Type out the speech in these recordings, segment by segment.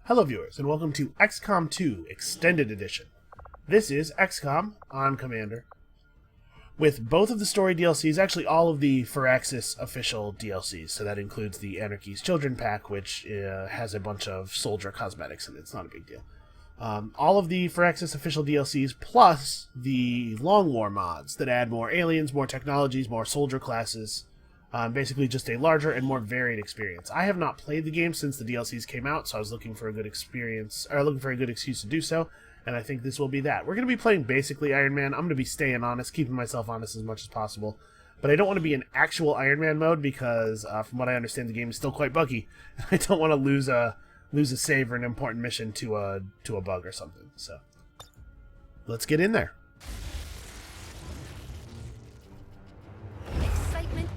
Hello viewers, and welcome to XCOM 2 Extended Edition. This is XCOM on Commander, with both of the story DLCs, actually all of the Firaxis official DLCs, so that includes the Anarchy's Children Pack, which has a bunch of soldier cosmetics, and it's not a big deal. All of the Firaxis official DLCs, plus the Long War mods that add more aliens, more technologies, more soldier classes. Basically just a larger and more varied experience. I have not played the game since the DLCs came out, so I was looking for a good experience, or looking for a good excuse to do so, and I think this will be that. We're going to be playing basically Iron Man. I'm going to be staying honest, keeping myself honest as much as possible, but I don't want to be in actual Iron Man mode because, from what I understand, the game is still quite buggy, and I don't want to lose a save or an important mission to a bug or something. So let's get in there.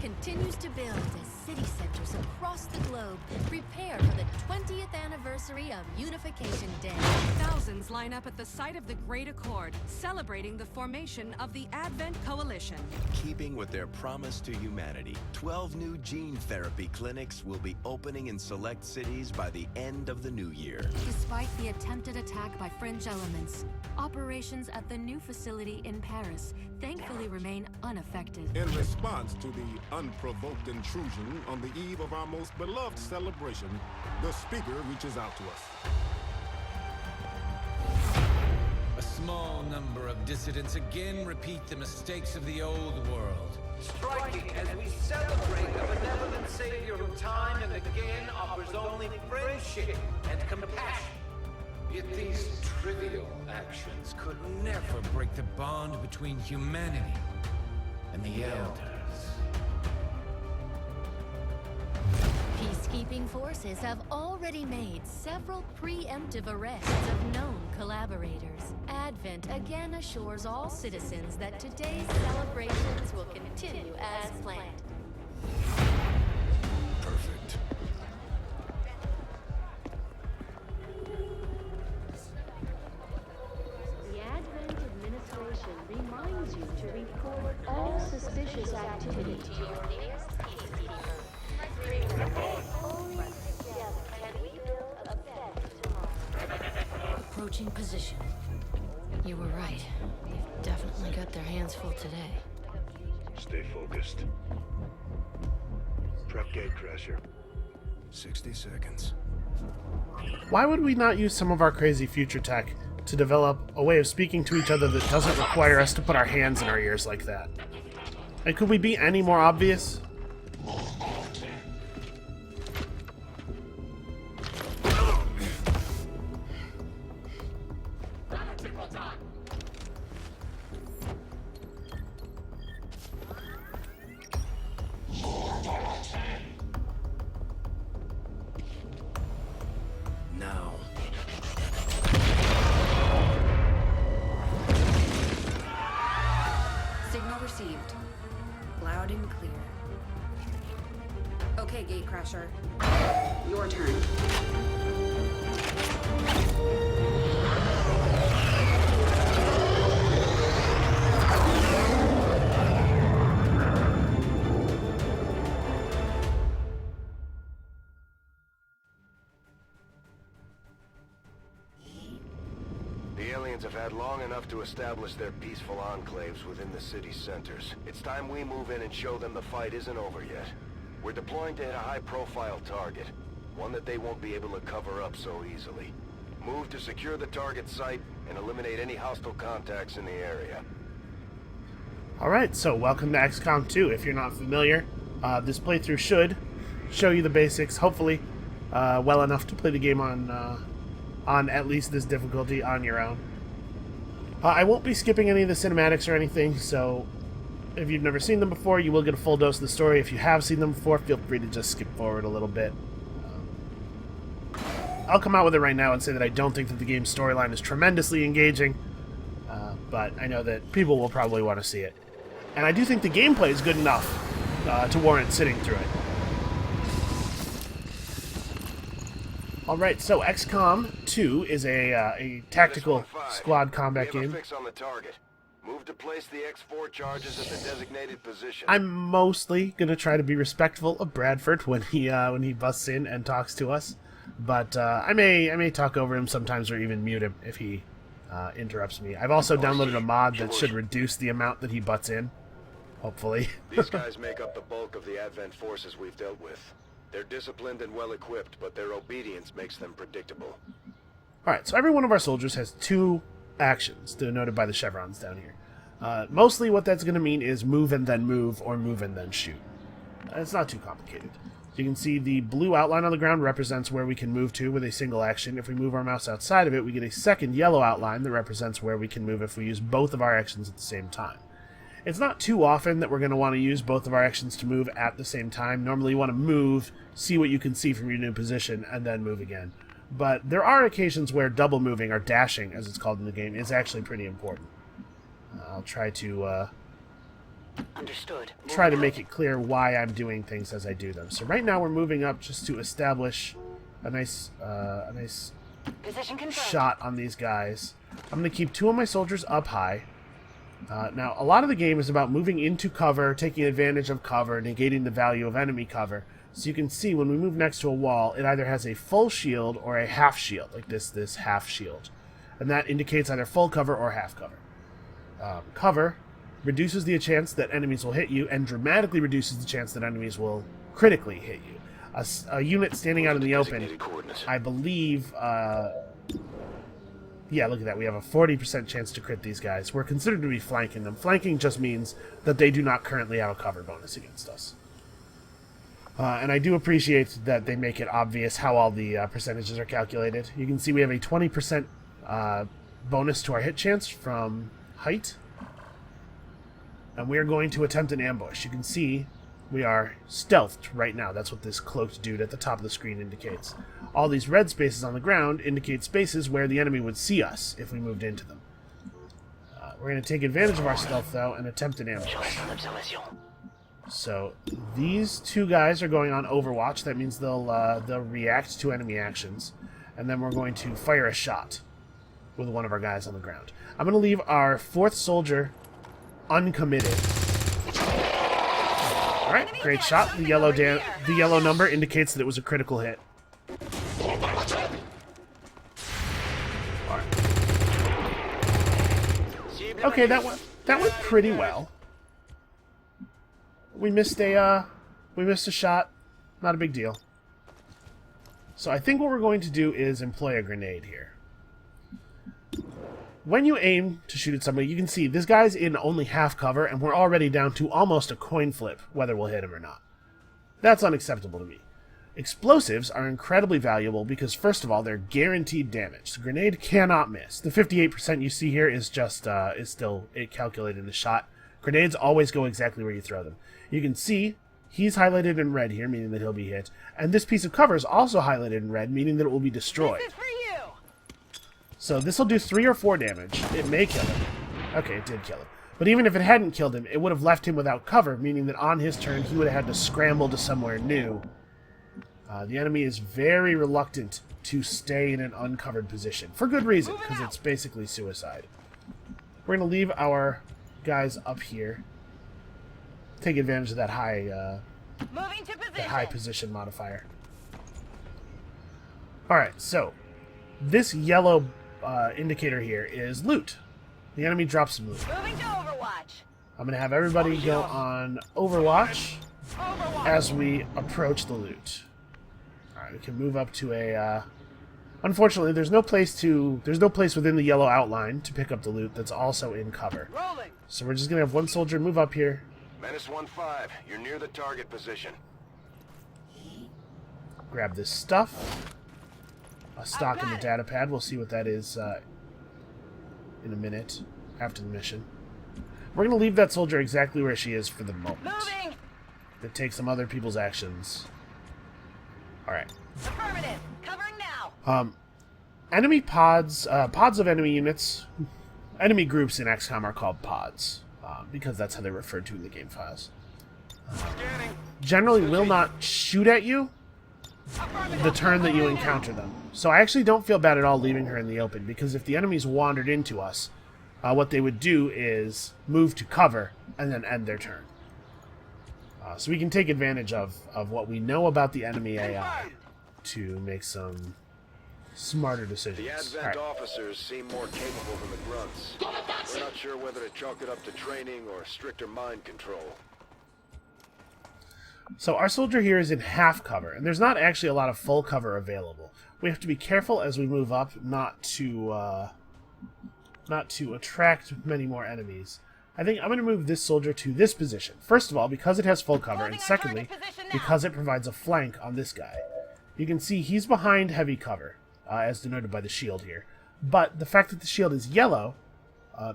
Continues to build as city centers across the globe prepare for the 20th anniversary of Unification Day. Thousands line up at the site of the Great Accord, celebrating the formation of the Advent Coalition. Keeping with their promise to humanity, 12 new gene therapy clinics will be opening in select cities by the end of the new year. Despite the attempted attack by fringe elements, operations at the new facility in Paris thankfully remain unaffected. In response to the unprovoked intrusion on the eve of our most beloved celebration, the speaker reaches out to us. A small number of dissidents again repeat the mistakes of the old world. Striking as we celebrate a benevolent savior who time and again offers only friendship and compassion. Yet these trivial actions could never break the bond between humanity and the Elders. Peacekeeping forces have already made several preemptive arrests of known collaborators. Advent again assures all citizens that today's celebrations will continue as planned. Perfect. The Advent administration reminds you to report all suspicious activity to your nearest peacekeeper. Only together can we build a better tomorrow. Approaching position. You were right. They've definitely got their hands full today. Stay focused. Prep gate crasher. 60 seconds. Why would we not use some of our crazy future tech to develop a way of speaking to each other that doesn't require us to put our hands in our ears like that? And could we be any more obvious? Now. Signal received. Loud and clear. Okay, Gatecrasher. Your turn. The aliens have had long enough to establish their peaceful enclaves within the city's centers. It's time we move in and show them the fight isn't over yet. We're deploying to hit a high-profile target, one that they won't be able to cover up so easily. Move to secure the target site and eliminate any hostile contacts in the area. Alright, so welcome to XCOM 2. If you're not familiar, this playthrough should show you the basics, hopefully well enough to play the game on at least this difficulty on your own. I won't be skipping any of the cinematics or anything, so if you've never seen them before, you will get a full dose of the story. If you have seen them before, feel free to just skip forward a little bit. I'll come out with it right now and say that I don't think that the game's storyline is tremendously engaging, but I know that people will probably want to see it. And I do think the gameplay is good enough to warrant sitting through it. Alright, so XCOM 2 is a tactical squad combat game. Fix on the target. Move to place the X4 charges at the designated position. I'm mostly going to try to be respectful of Bradford when he busts in and talks to us. But I may talk over him sometimes or even mute him if he interrupts me. I've also downloaded a mod that should reduce the amount that he butts in, hopefully. These guys make up the bulk of the Advent forces we've dealt with. They're disciplined and well-equipped, but their obedience makes them predictable. Alright, so every one of our soldiers has 2 actions, denoted by the chevrons down here. Mostly what that's going to mean is move and then move, or move and then shoot. It's not too complicated. You can see the blue outline on the ground represents where we can move to with a single action. If we move our mouse outside of it, we get a second yellow outline that represents where we can move if we use both of our actions at the same time. It's not too often that we're going to want to use both of our actions to move at the same time. Normally you want to move, see what you can see from your new position, and then move again. But there are occasions where double moving, or dashing as it's called in the game, is actually pretty important. I'll try to make it clear why I'm doing things as I do them. So right now we're moving up just to establish a nice shot on these guys. I'm going to keep 2 of my soldiers up high. Now, a lot of the game is about moving into cover, taking advantage of cover, negating the value of enemy cover. So you can see when we move next to a wall, it either has a full shield or a half shield, like this half shield. And that indicates either full cover or half cover. Cover reduces the chance that enemies will hit you and dramatically reduces the chance that enemies will critically hit you. A unit standing out in the open, I believe... yeah, look at that. We have a 40% chance to crit these guys. We're considered to be flanking them. Flanking just means that they do not currently have a cover bonus against us. And I do appreciate that they make it obvious how all the percentages are calculated. You can see we have a 20% bonus to our hit chance from height. And we are going to attempt an ambush. You can see we are stealthed right now. That's what this cloaked dude at the top of the screen indicates. All these red spaces on the ground indicate spaces where the enemy would see us if we moved into them. We're going to take advantage of our stealth, though, and attempt an ambush. So these 2 guys are going on Overwatch. That means they'll react to enemy actions. And then we're going to fire a shot with one of our guys on the ground. I'm going to leave our 4th soldier uncommitted. Alright, great shot. The yellow number indicates that it was a critical hit. Alright. Okay, that went pretty well. We missed a shot. Not a big deal. So I think what we're going to do is employ a grenade here. When you aim to shoot at somebody, you can see this guy's in only half cover, and we're already down to almost a coin flip whether we'll hit him or not. That's unacceptable to me. Explosives are incredibly valuable because, first of all, they're guaranteed damage. The grenade cannot miss. The 58% you see here is just is still calculated in the shot. Grenades always go exactly where you throw them. You can see he's highlighted in red here, meaning that he'll be hit, and this piece of cover is also highlighted in red, meaning that it will be destroyed. This is for you. So this will do 3 or 4 damage. It may kill him. Okay, it did kill him. But even if it hadn't killed him, it would have left him without cover, meaning that on his turn he would have had to scramble to somewhere new. The enemy is very reluctant to stay in an uncovered position, for good reason, because it's basically suicide. We're going to leave our guys up here. Take advantage of that high position modifier. Alright, so this yellow indicator here is loot. The enemy drops some loot. Moving to Overwatch. I'm going to have everybody go on Overwatch as we approach the loot. Alright, we can move up to a... unfortunately, there's no place within the yellow outline to pick up the loot that's also in cover. Rolling. So we're just going to have one soldier move up here. Menace 1-5, you're near the target position. Grab this stuff. A stock in the data pad. We'll see what that is in a minute after the mission. We're going to leave that soldier exactly where she is for the moment. Moving. To take some other people's actions. Alright. Affirmative. Covering now. Enemy pods, pods of enemy units, enemy groups in XCOM are called pods, because that's how they're referred to in the game files. Generally will not shoot at you the turn that you encounter them. So I actually don't feel bad at all leaving her in the open, because if the enemies wandered into us, what they would do is move to cover and then end their turn. So we can take advantage of what we know about the enemy AI. to make some smarter decisions. The Advent officers seem more capable than the grunts. We're not sure whether to chalk it up to training or stricter mind control. So our soldier here is in half cover, and there's not actually a lot of full cover available. We have to be careful as we move up not to attract many more enemies. I think I'm going to move this soldier to this position. First of all, because it has full cover, and secondly, because it provides a flank on this guy. You can see he's behind heavy cover, as denoted by the shield here. But the fact that the shield is yellow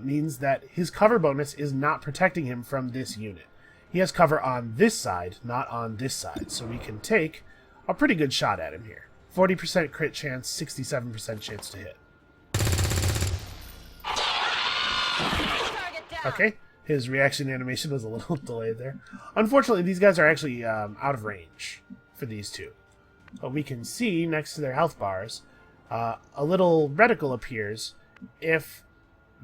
means that his cover bonus is not protecting him from this unit. He has cover on this side, not on this side, so we can take a pretty good shot at him here. 40% crit chance, 67% chance to hit. Okay, his reaction animation was a little delayed there. Unfortunately, these guys are actually out of range for these two. But we can see next to their health bars, a little reticle appears if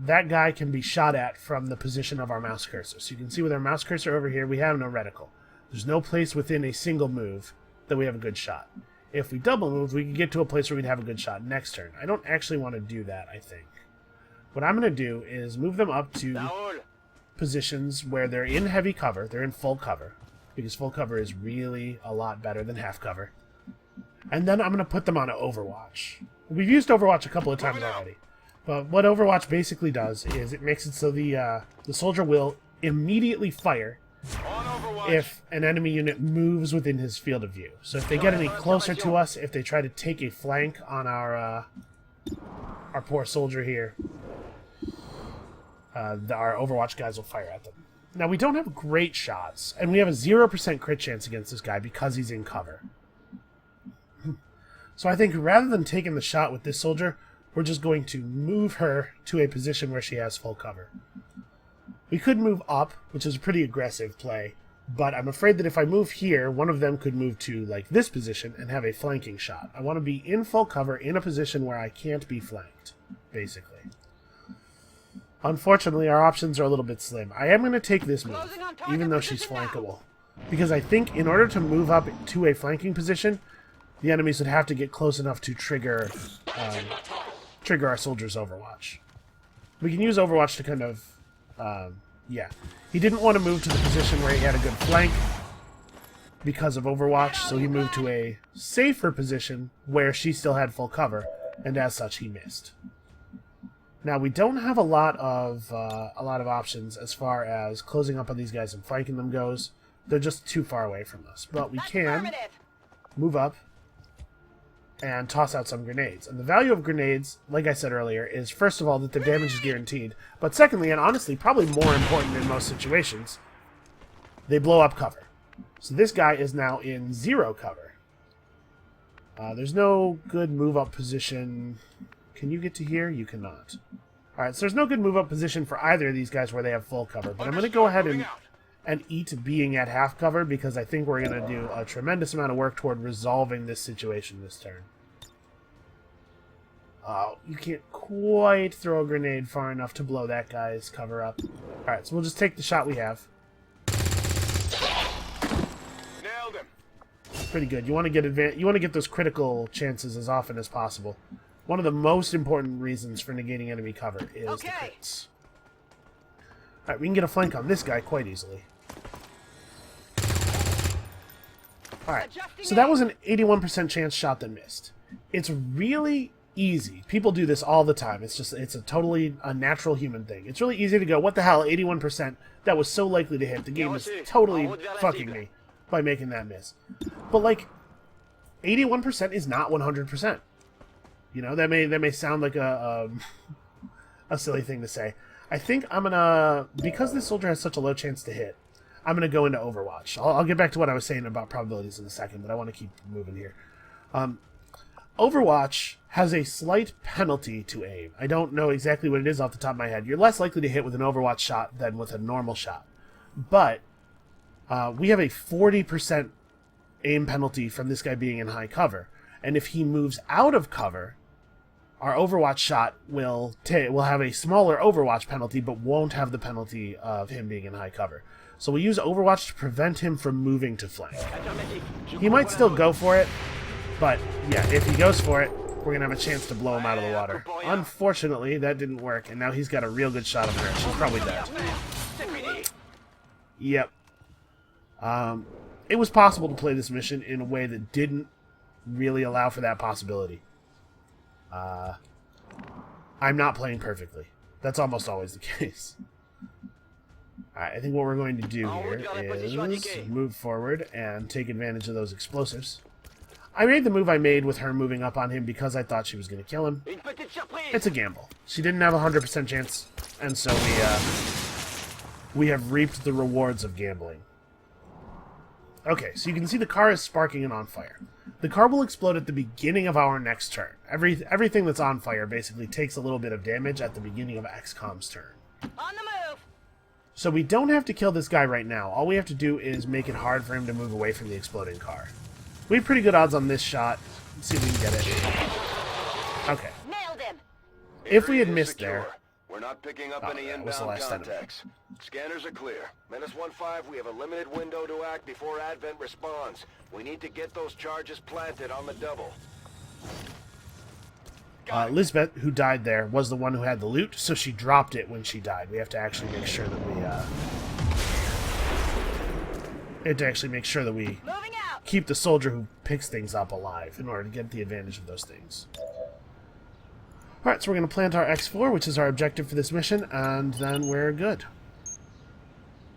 that guy can be shot at from the position of our mouse cursor. So you can see with our mouse cursor over here, we have no reticle. There's no place within a single move that we have a good shot. If we double move, we can get to a place where we'd have a good shot next turn. I don't actually want to do that, I think. What I'm going to do is move them up to positions where they're in heavy cover, they're in full cover, because full cover is really a lot better than half cover. And then I'm going to put them on Overwatch. We've used Overwatch a couple of times already. But what Overwatch basically does is it makes it so the soldier will immediately fire if an enemy unit moves within his field of view. So if they get any closer to us, if they try to take a flank on our poor soldier here, our Overwatch guys will fire at them. Now, we don't have great shots, and we have a 0% crit chance against this guy because he's in cover. So I think rather than taking the shot with this soldier, we're just going to move her to a position where she has full cover. We could move up, which is a pretty aggressive play, but I'm afraid that if I move here, one of them could move to like this position and have a flanking shot. I want to be in full cover in a position where I can't be flanked, basically. Unfortunately, our options are a little bit slim. I am going to take this move, even though she's flankable, because I think in order to move up to a flanking position, the enemies would have to get close enough to trigger our soldier's Overwatch. We can use Overwatch to kind of, yeah. He didn't want to move to the position where he had a good flank because of Overwatch, so he moved to a safer position where she still had full cover, and as such, he missed. Now, we don't have a lot of options as far as closing up on these guys and flanking them goes. They're just too far away from us. But we can move up and toss out some grenades. And the value of grenades, like I said earlier, is first of all that the damage is guaranteed. But secondly, and honestly, probably more important in most situations, they blow up cover. So this guy is now in 0 cover. There's no good move-up position. Can you get to here? You cannot. Alright, so there's no good move-up position for either of these guys where they have full cover. But I'm going to go ahead and eat being at half cover because I think we're going to do a tremendous amount of work toward resolving this situation this turn. You can't quite throw a grenade far enough to blow that guy's cover up. Alright, so we'll just take the shot we have. Nailed him. Pretty good. You want to get those critical chances as often as possible. One of the most important reasons for negating enemy cover is the crits. Alright, we can get a flank on this guy quite easily. Alright, so that was an 81% chance shot that missed. It's really easy. People do this all the time. It's a totally natural human thing. It's really easy to go, what the hell, 81%? That was so likely to hit. The game is totally fucking me by making that miss. But like, 81% is not 100%. You know, that may sound like a silly thing to say. I think I'm gonna, because this soldier has such a low chance to hit, I'm gonna go into Overwatch. I'll get back to what I was saying about probabilities in a second, but I want to keep moving here. Overwatch has a slight penalty to aim. I don't know exactly what it is off the top of my head. You're less likely to hit with an Overwatch shot than with a normal shot. But we have a 40% aim penalty from this guy being in high cover. And if he moves out of cover, our Overwatch shot will have a smaller Overwatch penalty, but won't have the penalty of him being in high cover. So we'll use Overwatch to prevent him from moving to flank. He might still go for it, But, yeah, if he goes for it, we're going to have a chance to blow him out of the water. Unfortunately, that didn't work, and now he's got a real good shot of her. She's probably dead. Yep. It was possible to play this mission in a way that didn't really allow for that possibility. I'm not playing perfectly. That's almost always the case. Alright, I think what we're going to do here is move forward and take advantage of those explosives. I made the move I made with her moving up on him because I thought she was going to kill him. It's a gamble. She didn't have a 100% chance, and so we have reaped the rewards of gambling. Okay, so you can see the car is sparking and on fire. The car will explode at the beginning of our next turn. Everything that's on fire basically takes a little bit of damage at the beginning of XCOM's turn. On the move! So we don't have to kill this guy right now. All we have to do is make it hard for him to move away from the exploding car. We have pretty good odds on this shot. Let's see if we can get it. Okay. Nailed him! If we had missed there... We're not picking up any inbound contacts. Scanners are clear. Menace 1-5, we have a limited window to act before Advent responds. We need to get those charges planted on the double. Lisbeth, who died there, was the one who had the loot, so she dropped it when she died. We have to actually make sure that we keep the soldier who picks things up alive in order to get the advantage of those things. Alright, so we're going to plant our X4, which is our objective for this mission, and then we're good.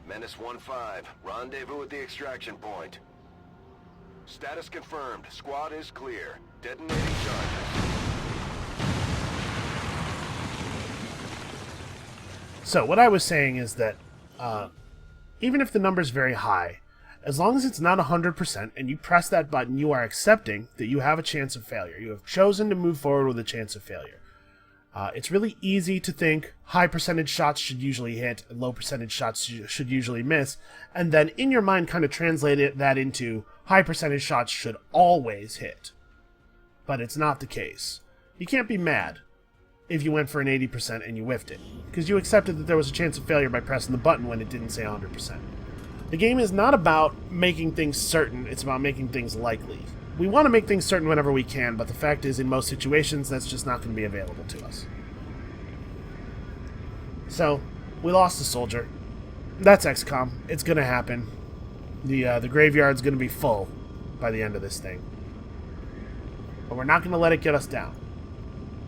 Menace 1-5, rendezvous at the extraction point. Status confirmed. Squad is clear. Detonating charges. So, what I was saying is that, even if the number's very high, as long as it's not 100% and you press that button, you are accepting that you have a chance of failure. You have chosen to move forward with a chance of failure. It's really easy to think high percentage shots should usually hit and low percentage shots should usually miss, and then in your mind kind of translate that into high percentage shots should always hit. But it's not the case. You can't be mad if you went for an 80% and you whiffed it, because you accepted that there was a chance of failure by pressing the button when it didn't say 100%. The game is not about making things certain, it's about making things likely. We want to make things certain whenever we can, but the fact is, in most situations, that's just not going to be available to us. So, we lost a soldier. That's XCOM. It's going to happen. The graveyard's going to be full by the end of this thing. But we're not going to let it get us down.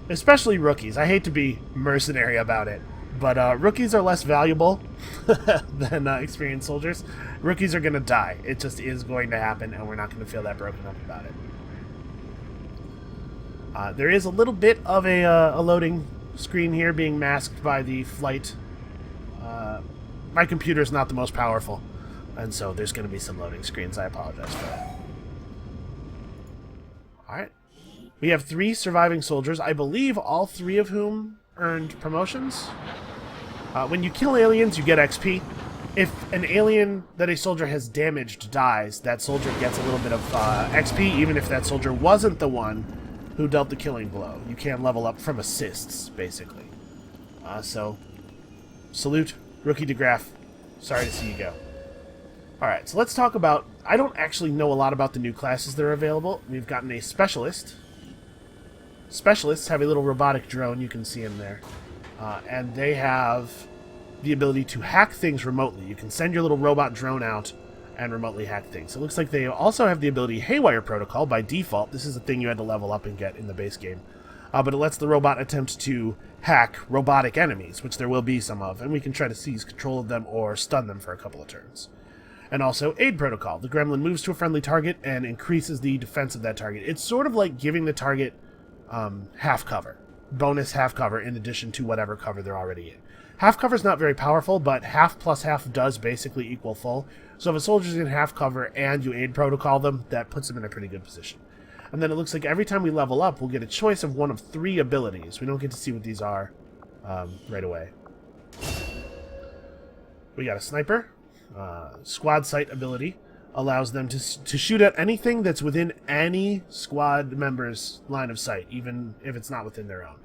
Especially rookies. I hate to be mercenary about it, but rookies are less valuable than experienced soldiers. Rookies are going to die. It just is going to happen, and we're not going to feel that broken up about it. There is a little bit of a loading screen here being masked by the flight. My computer is not the most powerful, and so there's going to be some loading screens. I apologize for that. Alright. We have 3 surviving soldiers, I believe all 3 of whom earned promotions. When you kill aliens, you get XP. If an alien that a soldier has damaged dies, that soldier gets a little bit of XP, even if that soldier wasn't the one who dealt the killing blow. You can level up from assists, basically. So, salute, Rookie DeGraff. Sorry to see you go. Alright, so let's talk about... I don't actually know a lot about the new classes that are available. We've gotten a Specialist. Specialists have a little robotic drone, you can see him there. And they have the ability to hack things remotely. You can send your little robot drone out and remotely hack things. It looks like they also have the ability Haywire Protocol by default. This is a thing you had to level up and get in the base game. But it lets the robot attempt to hack robotic enemies, which there will be some of, and we can try to seize control of them or stun them for a couple of turns. And also Aid Protocol. The gremlin moves to a friendly target and increases the defense of that target. It's sort of like giving the target half cover. Bonus half cover in addition to whatever cover they're already in. Half cover is not very powerful, but half plus half does basically equal full. So if a soldier's in half cover and you Aid Protocol them, that puts them in a pretty good position. And then it looks like every time we level up, we'll get a choice of one of 3 abilities. We don't get to see what these are right away. We got a sniper. Squad sight ability allows them to shoot at anything that's within any squad member's line of sight, even if it's not within their own.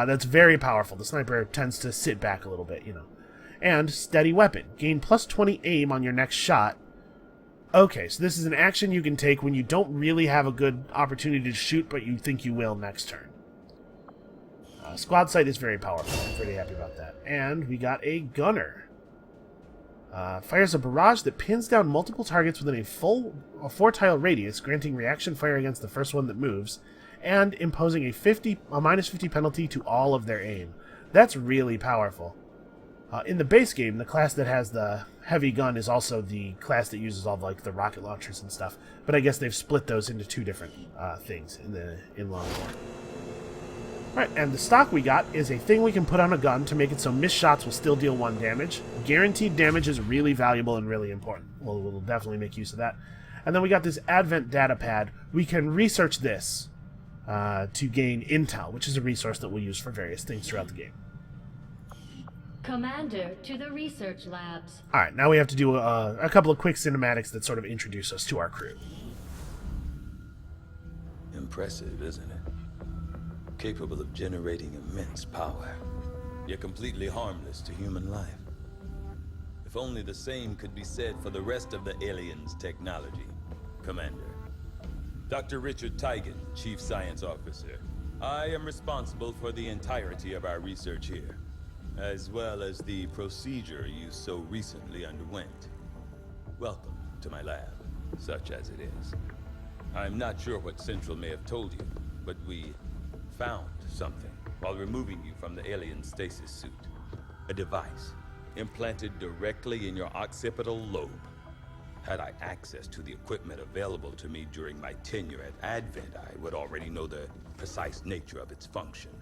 That's very powerful. The sniper tends to sit back a little bit, you know. And steady weapon. Gain plus 20 aim on your next shot Okay, so this is an action you can take when you don't really have a good opportunity to shoot, but you think you will next turn. Squad sight is very powerful. I'm pretty happy about that. And we got a gunner. Fires a barrage that pins down multiple targets within a 4-tile radius, granting reaction fire against the first one that moves, and imposing a -50 penalty to all of their aim. That's really powerful. In the base game, the class that has the heavy gun is also the class that uses all like the rocket launchers and stuff. But I guess they've split those into two different things in Long War. Alright, and the stock we got is a thing we can put on a gun to make it so missed shots will still deal 1 damage. Guaranteed damage is really valuable and really important. We'll definitely make use of that. And then we got this Advent data pad. We can research this to gain intel, which is a resource that we'll use for various things throughout the game. Commander, to the research labs. Alright, now we have to do a couple of quick cinematics that sort of introduce us to our crew. Impressive, isn't it? Capable of generating immense power, yet completely harmless to human life. If only the same could be said for the rest of the aliens' technology, Commander. Dr. Richard Teigen, Chief Science Officer. I am responsible for the entirety of our research here, as well as the procedure you so recently underwent. Welcome to my lab, such as it is. I'm not sure what Central may have told you, but we found something while removing you from the alien stasis suit. A device implanted directly in your occipital lobe. Had I access to the equipment available to me during my tenure at Advent, I would already know the precise nature of its function.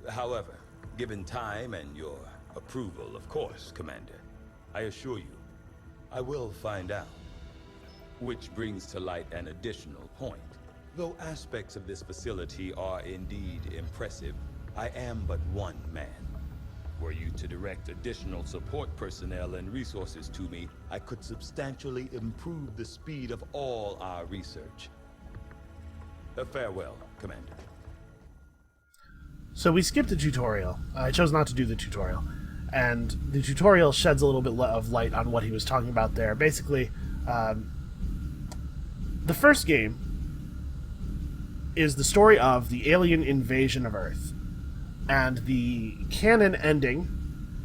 However, given time and your approval, of course, Commander, I assure you, I will find out. Which brings to light an additional point. Though aspects of this facility are indeed impressive, I am but one man. Were you to direct additional support personnel and resources to me, I could substantially improve the speed of all our research. Farewell, Commander. So we skipped the tutorial. I chose not to do the tutorial. And the tutorial sheds a little bit of light on what he was talking about there. Basically, the first game is the story of the alien invasion of Earth. And the canon ending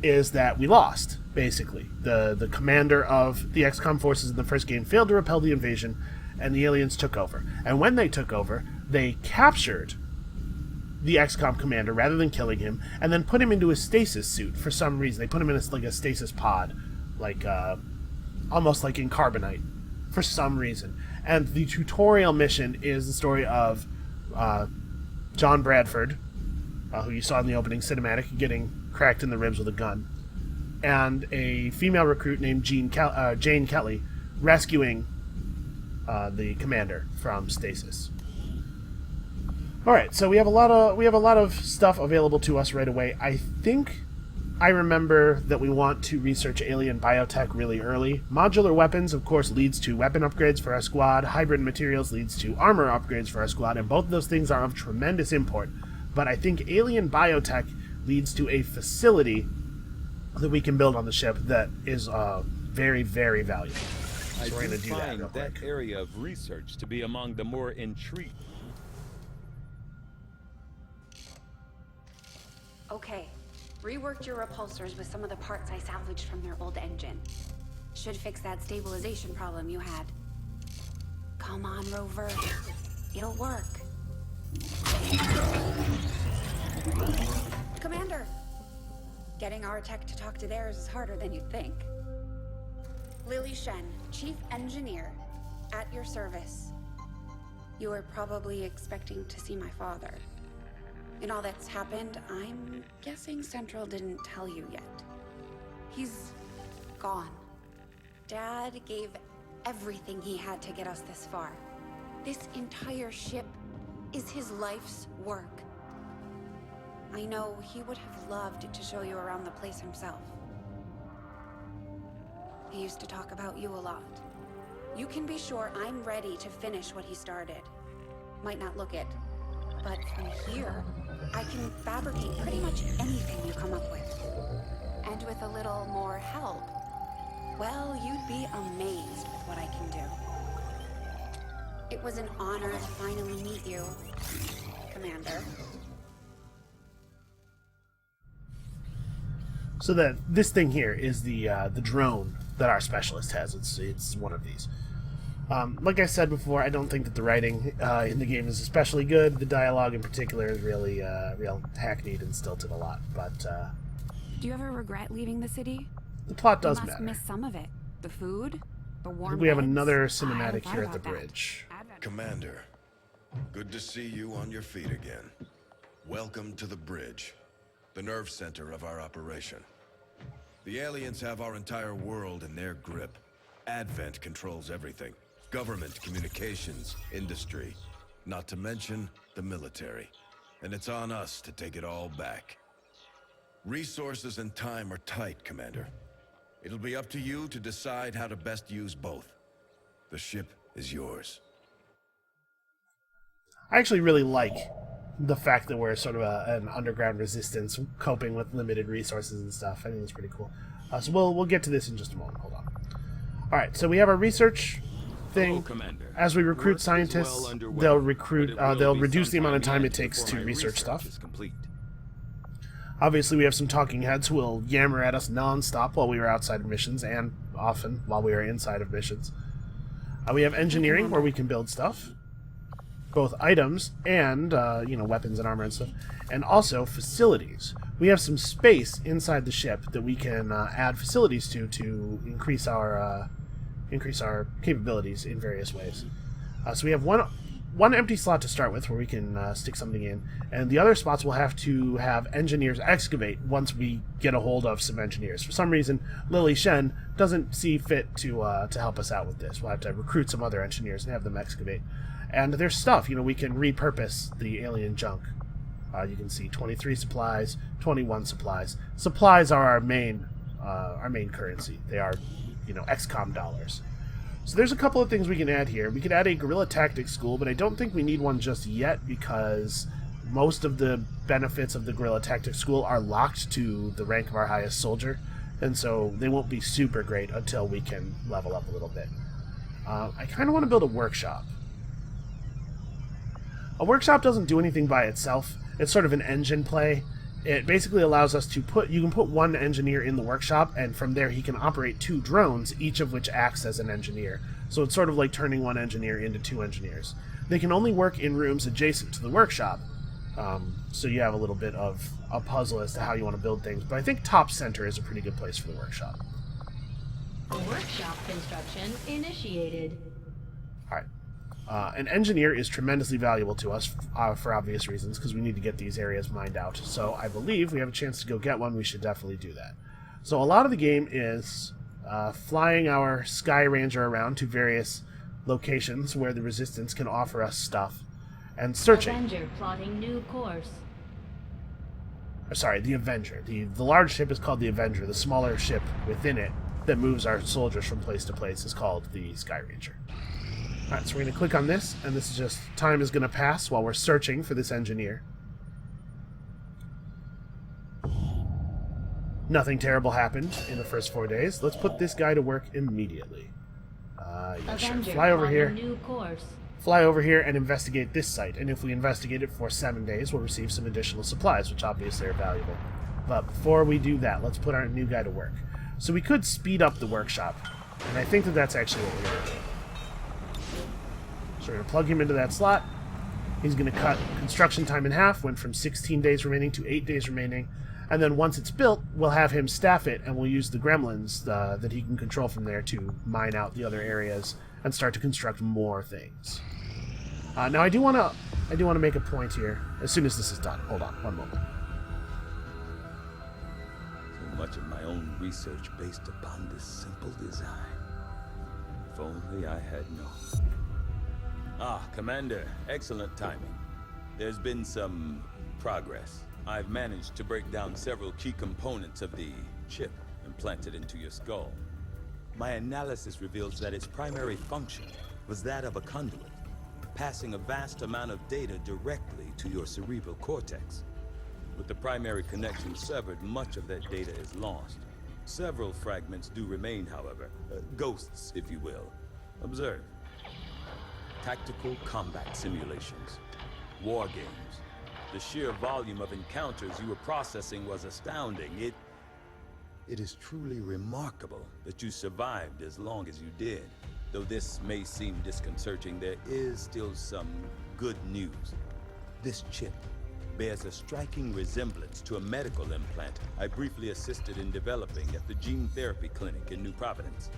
is that we lost, basically. The commander of the XCOM forces in the first game failed to repel the invasion, and the aliens took over. And when they took over, they captured the XCOM commander rather than killing him, and then put him into a stasis suit for some reason. They put him in a stasis pod, like almost like in Carbonite, for some reason. And the tutorial mission is the story of John Bradford, who you saw in the opening cinematic, getting cracked in the ribs with a gun, and a female recruit named Jane Kelly rescuing the commander from stasis. All right, so we have a lot of stuff available to us right away. I think I remember that we want to research alien biotech really early. Modular weapons, of course, leads to weapon upgrades for our squad. Hybrid materials leads to armor upgrades for our squad, and both of those things are of tremendous import. But I think alien biotech leads to a facility that we can build on the ship that is very, very valuable. So we're going to do that real quick. That area of research to be among the more intriguing. Okay, reworked your repulsors with some of the parts I salvaged from their old engine. Should fix that stabilization problem you had. Come on, Rover. It'll work. Commander! Getting our tech to talk to theirs is harder than you'd think. Lily Shen, Chief Engineer, at your service. You were probably expecting to see my father. In all that's happened, I'm guessing Central didn't tell you yet. He's gone. Dad gave everything he had to get us this far. This entire ship is his life's work. I know he would have loved to show you around the place himself. He used to talk about you a lot. You can be sure I'm ready to finish what he started. Might not look it, but from here, I can fabricate pretty much anything you come up with. And with a little more help, well, you'd be amazed with what I can do. It was an honor to finally meet you, Commander. So that this thing here is the drone that our specialist has. It's one of these. Like I said before, I don't think that the writing in the game is especially good. The dialogue in particular is really real hackneyed and stilted a lot. But do you ever regret leaving the city? the plot does You must matter. miss some of it. The food, the I warm think we have beds. another I cinematic hadn't here at thought the about that. bridge. Commander, good to see you on your feet again. Welcome to the bridge, the nerve center of our operation. The aliens have our entire world in their grip. Advent controls everything. Government, communications, industry, not to mention the military. And it's on us to take it all back. Resources and time are tight, Commander. It'll be up to you to decide how to best use both. The ship is yours. I actually really like the fact that we're sort of an underground resistance coping with limited resources and stuff. I think it's pretty cool. So we'll get to this in just a moment. Hold on. All right, so we have our research thing. Hello, Commander. As we recruit Work is scientists, well underway, they'll but recruit. it will They'll be reduce the amount of sometime time yet it takes before to my research stuff. is complete. Obviously, we have some talking heads who will yammer at us non-stop while we are outside of missions, and often while we are inside of missions. We have engineering, where we can build stuff, both items and weapons and armor and stuff, and also facilities. We have some space inside the ship that we can add facilities to increase our capabilities in various ways. So we have one empty slot to start with where we can stick something in, and the other spots we'll have to have engineers excavate once we get a hold of some engineers. For some reason, Lily Shen doesn't see fit to help us out with this. We'll have to recruit some other engineers and have them excavate. And there's stuff, we can repurpose the alien junk. You can see 23 supplies, 21 supplies. Supplies are our main currency. They are, XCOM dollars. So there's a couple of things we can add here. We could add a guerrilla tactics school, but I don't think we need one just yet because most of the benefits of the guerrilla tactics school are locked to the rank of our highest soldier, and so they won't be super great until we can level up a little bit. I kind of want to build a workshop. A workshop doesn't do anything by itself. It's sort of an engine play. It basically allows us to you can put one engineer in the workshop, and from there he can operate 2 drones, each of which acts as an engineer. So it's sort of like turning one engineer into 2 engineers. They can only work in rooms adjacent to the workshop, so you have a little bit of a puzzle as to how you want to build things, but I think top center is a pretty good place for the workshop. Workshop construction initiated. Alright. An engineer is tremendously valuable to us for obvious reasons, because we need to get these areas mined out. So I believe we have a chance to go get one. We should definitely do that. So a lot of the game is flying our Sky Ranger around to various locations where the Resistance can offer us stuff, and searching. Avenger plotting new course. Sorry, the Avenger. The large ship is called the Avenger. The smaller ship within it that moves our soldiers from place to place is called the Sky Ranger. Alright, so we're going to click on this, and this is just time is going to pass while we're searching for this engineer. Nothing terrible happened in the first 4 days. Let's put this guy to work immediately. Yeah, sure. Fly over here. New course. Fly over here and investigate this site, and if we investigate it for 7 days, we'll receive some additional supplies, which obviously are valuable. But before we do that, let's put our new guy to work. So we could speed up the workshop, and I think that that's actually what we're going to do. So we're going to plug him into that slot. He's going to cut construction time in half, went from 16 days remaining to 8 days remaining. And then once it's built, we'll have him staff it, and we'll use the gremlins that he can control from there to mine out the other areas and start to construct more things. Now I do want to make a point here as soon as this is done. Hold on, one moment. So much of my own research based upon this simple design. If only I had known. Ah, Commander, excellent timing. There's been some progress. I've managed to break down several key components of the chip implanted into your skull. My analysis reveals that its primary function was that of a conduit, passing a vast amount of data directly to your cerebral cortex. With the primary connection severed, much of that data is lost. Several fragments do remain, however. Ghosts, if you will. Observe. tactical combat simulations, war games. The sheer volume of encounters you were processing was astounding. It is truly remarkable that you survived as long as you did. Though this may seem disconcerting, there is still some good news. This chip bears a striking resemblance to a medical implant I briefly assisted in developing at the gene therapy clinic in New Providence.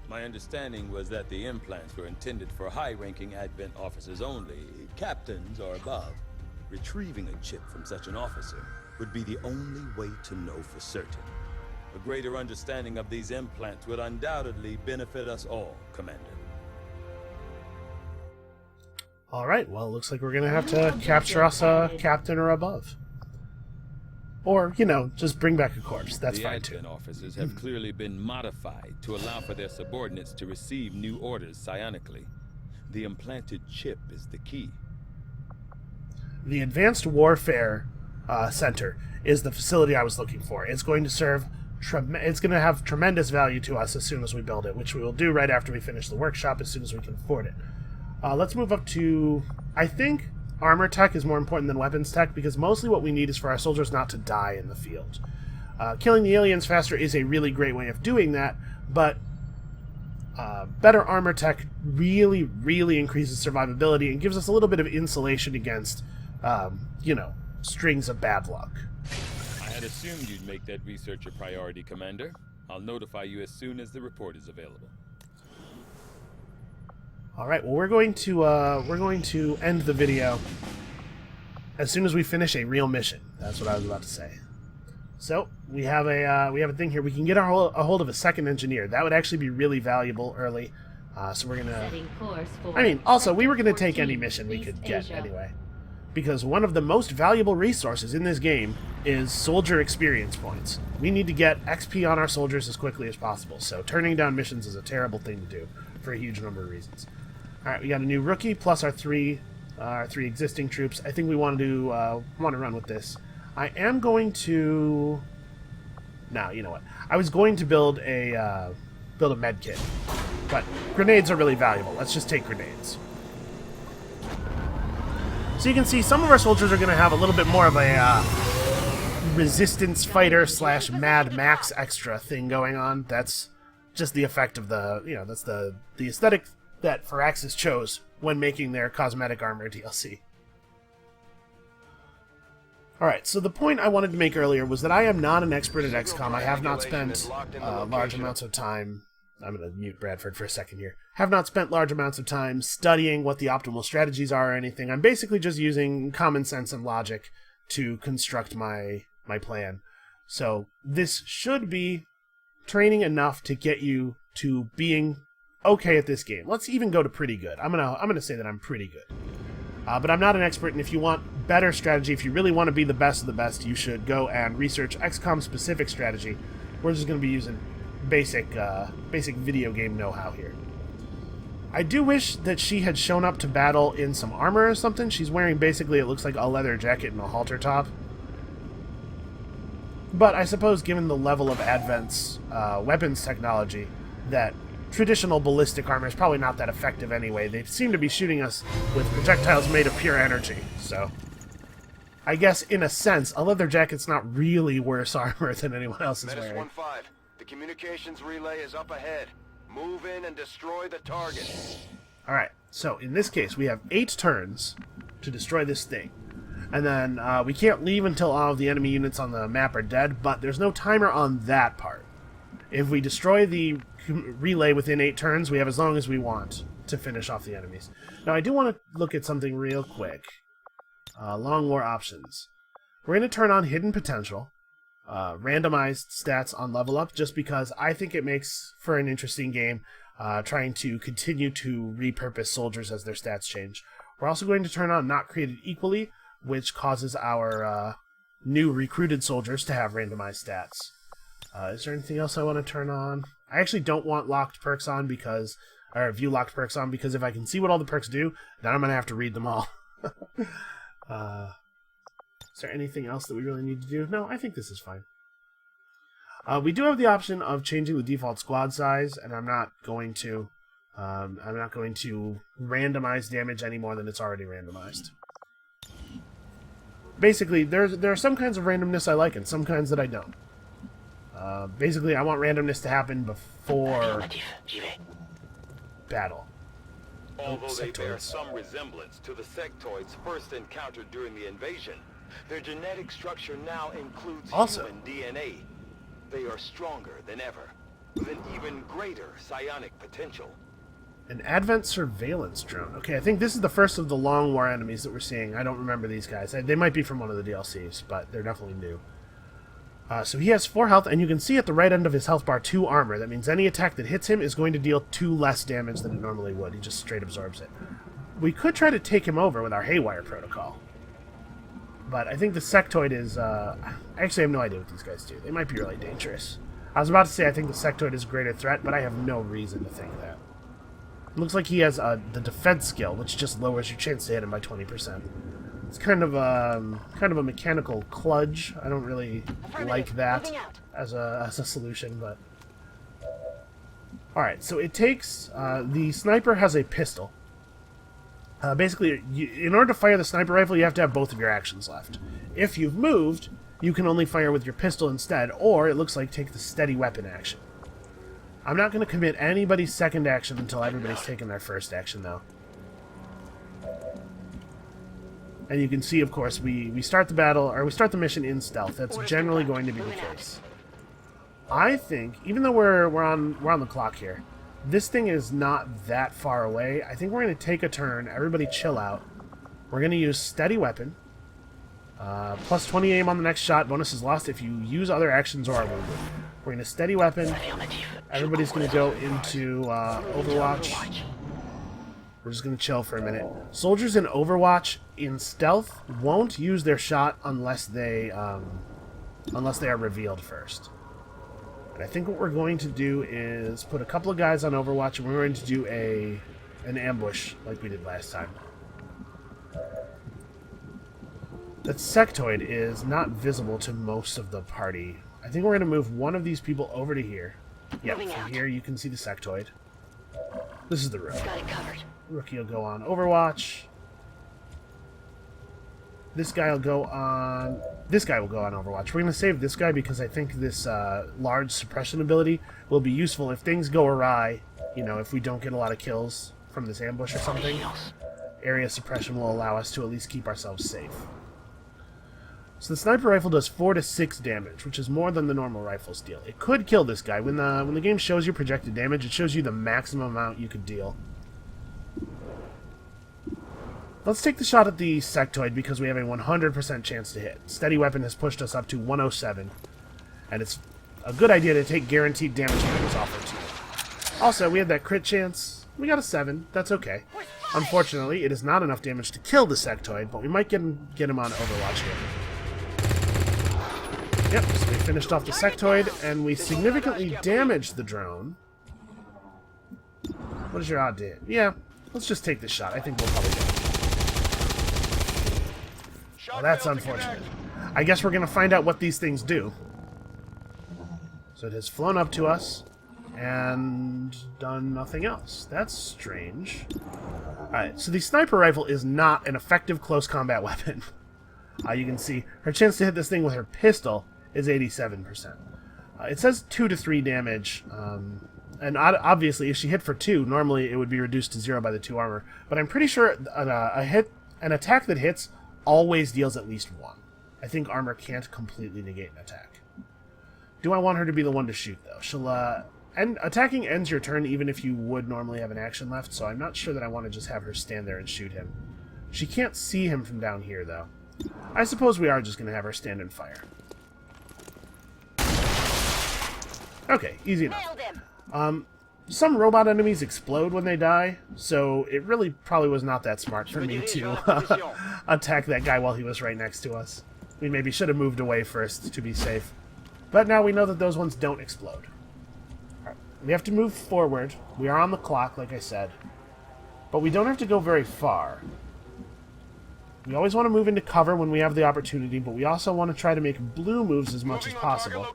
My understanding was that the implants were intended for high-ranking Advent officers only, captains or above. Retrieving a chip from such an officer would be the only way to know for certain. A greater understanding of these implants would undoubtedly benefit us all, Commander. Alright, well, it looks like we're going to have to capture us a captain or above. Or, you know, just bring back a corpse. That's fine, too. The Advent officers have clearly been modified to allow for their subordinates to receive new orders psionically. The implanted chip is the key. The Advanced Warfare Center is the facility I was looking for. It's going to serve... it's going to have tremendous value to us as soon as we build it, which we will do right after we finish the workshop as soon as we can afford it. Let's move up to... I think armor tech is more important than weapons tech, because mostly what we need is for our soldiers not to die in the field. Killing the aliens faster is a really great way of doing that, but better armor tech really, really increases survivability and gives us a little bit of insulation against, you know, strings of bad luck. I had assumed you'd make that research a priority, Commander. I'll notify you as soon as the report is available. All right. Well, we're going to end the video as soon as we finish a real mission. That's what I was about to say. So we have a thing here. We can get a hold of a second engineer. That would actually be really valuable early. So we're gonna. I mean, also we were gonna take any mission we could get anyway, because one of the most valuable resources in this game is soldier experience points. We need to get XP on our soldiers as quickly as possible. So turning down missions is a terrible thing to do for a huge number of reasons. All right, we got a new rookie plus our three existing troops. I think we want to run with this. I am going to. No, you know what? I was going to build a med kit, but grenades are really valuable. Let's just take grenades. So you can see some of our soldiers are going to have a little bit more of a resistance fighter / Mad Max extra thing going on. That's just the effect of the, you know, that's the aesthetic that Firaxis chose when making their cosmetic armor DLC. Alright, so the point I wanted to make earlier was that I am not an expert at XCOM. I have not spent large amounts of time... I'm going to mute Bradford for a second here. Have not spent large amounts of time studying what the optimal strategies are or anything. I'm basically just using common sense and logic to construct my plan. So this should be training enough to get you to being okay at this game. Let's even go to pretty good. I'm gonna say that I'm pretty good. But I'm not an expert, and if you want better strategy, if you really want to be the best of the best, you should go and research XCOM specific strategy. We're just going to be using basic video game know-how here. I do wish that she had shown up to battle in some armor or something. She's wearing basically, it looks like a leather jacket and a halter top. But I suppose given the level of Advent's weapons technology, that traditional ballistic armor is probably not that effective anyway. They seem to be shooting us with projectiles made of pure energy, so... I guess, in a sense, a leather jacket's not really worse armor than anyone else is wearing. 1-5. The communications relay is up ahead. Move in and destroy the target. Alright, so in this case, we have 8 turns to destroy this thing. And then we can't leave until all of the enemy units on the map are dead, but there's no timer on that part. If we destroy the relay within 8 turns, we have as long as we want to finish off the enemies. Now, I do want to look at something real quick. Long war options. We're going to turn on hidden potential. Randomized stats on level up, just because I think it makes for an interesting game, trying to continue to repurpose soldiers as their stats change. We're also going to turn on not created equally, which causes our new recruited soldiers to have randomized stats. Is there anything else I want to turn on? I actually don't want locked perks on because, or view locked perks on, because if I can see what all the perks do, then I'm going to have to read them all. Is there anything else that we really need to do? No, I think this is fine. We do have the option of changing the default squad size, and I'm not going to. I'm not going to randomize damage any more than it's already randomized. Basically, there are some kinds of randomness I like and some kinds that I don't. Basically, I want randomness to happen before battle. Although they bear some resemblance to the sectoids first encountered during the invasion, their genetic structure now includes human DNA. They are stronger than ever, with an even greater psionic potential. An Advent surveillance drone. Okay, I think this is the first of the Long War enemies that we're seeing. I don't remember these guys. They might be from one of the DLCs, but they're definitely new. So he has 4 health, and you can see at the right end of his health bar 2 armor. That means any attack that hits him is going to deal 2 less damage than it normally would. He just straight absorbs it. We could try to take him over with our Haywire protocol. But I think the sectoid is... I actually have no idea what these guys do. They might be really dangerous. I was about to say I think the sectoid is a greater threat, but I have no reason to think that. It looks like he has the defense skill, which just lowers your chance to hit him by 20%. It's kind of a mechanical kludge. I don't really like that as a solution, but... Alright, so it takes... the sniper has a pistol. Basically, in order to fire the sniper rifle, you have to have both of your actions left. If you've moved, you can only fire with your pistol instead, or it looks like take the steady weapon action. I'm not going to commit anybody's second action until everybody's taken their first action, though. And you can see, of course, we start the battle, or we start the mission in stealth. That's generally going to be the case. I think, even though we're on the clock here, this thing is not that far away. I think we're going to take a turn. Everybody chill out. We're going to use steady weapon. Plus 20 aim on the next shot. Bonus is lost if you use other actions or are wounded. We're going to steady weapon. Everybody's going to go into Overwatch. We're just going to chill for a minute. Soldiers in Overwatch in stealth won't use their shot unless they are revealed first. And I think what we're going to do is put a couple of guys on Overwatch, and we're going to do an ambush like we did last time. That sectoid is not visible to most of the party. I think we're going to move one of these people over to here. Yeah, from here you can see the sectoid. This is the room. Got it covered. Rookie will go on Overwatch. This guy will go on... This guy will go on Overwatch. We're going to save this guy because I think this large suppression ability will be useful if things go awry. You know, if we don't get a lot of kills from this ambush or something. Area suppression will allow us to at least keep ourselves safe. So the sniper rifle does 4 to 6 damage, which is more than the normal rifles deal. It could kill this guy. When the game shows you projected damage, it shows you the maximum amount you could deal. Let's take the shot at the sectoid because we have a 100% chance to hit. Steady weapon has pushed us up to 107, and it's a good idea to take guaranteed damage when it is offered to you. Also, we had that crit chance. We got a 7. That's okay. Unfortunately, it is not enough damage to kill the sectoid, but we might get him on Overwatch here. Yep, so we finished off the sectoid, and we significantly damaged the drone. What is your odd to hit? Yeah, let's just take this shot. I think we'll probably get it. Well, that's unfortunate. I guess we're going to find out what these things do. So it has flown up to us and done nothing else. That's strange. Alright, so the sniper rifle is not an effective close combat weapon. You can see her chance to hit this thing with her pistol is 87%. It says 2 to 3 damage, and obviously if she hit for 2, normally it would be reduced to 0 by the 2 armor. But I'm pretty sure an attack that hits always deals at least 1. I think armor can't completely negate an attack. Do I want her to be the one to shoot, though? She'll, attacking ends your turn even if you would normally have an action left, so I'm not sure that I want to just have her stand there and shoot him. She can't see him from down here, though. I suppose we are just going to have her stand and fire. Okay, easy enough. Some robot enemies explode when they die, so it really probably was not that smart for me to attack that guy while he was right next to us. We maybe should have moved away first to be safe. But now we know that those ones don't explode. Right. We have to move forward. We are on the clock, like I said. But we don't have to go very far. We always want to move into cover when we have the opportunity, but we also want to try to make blue moves as much as possible.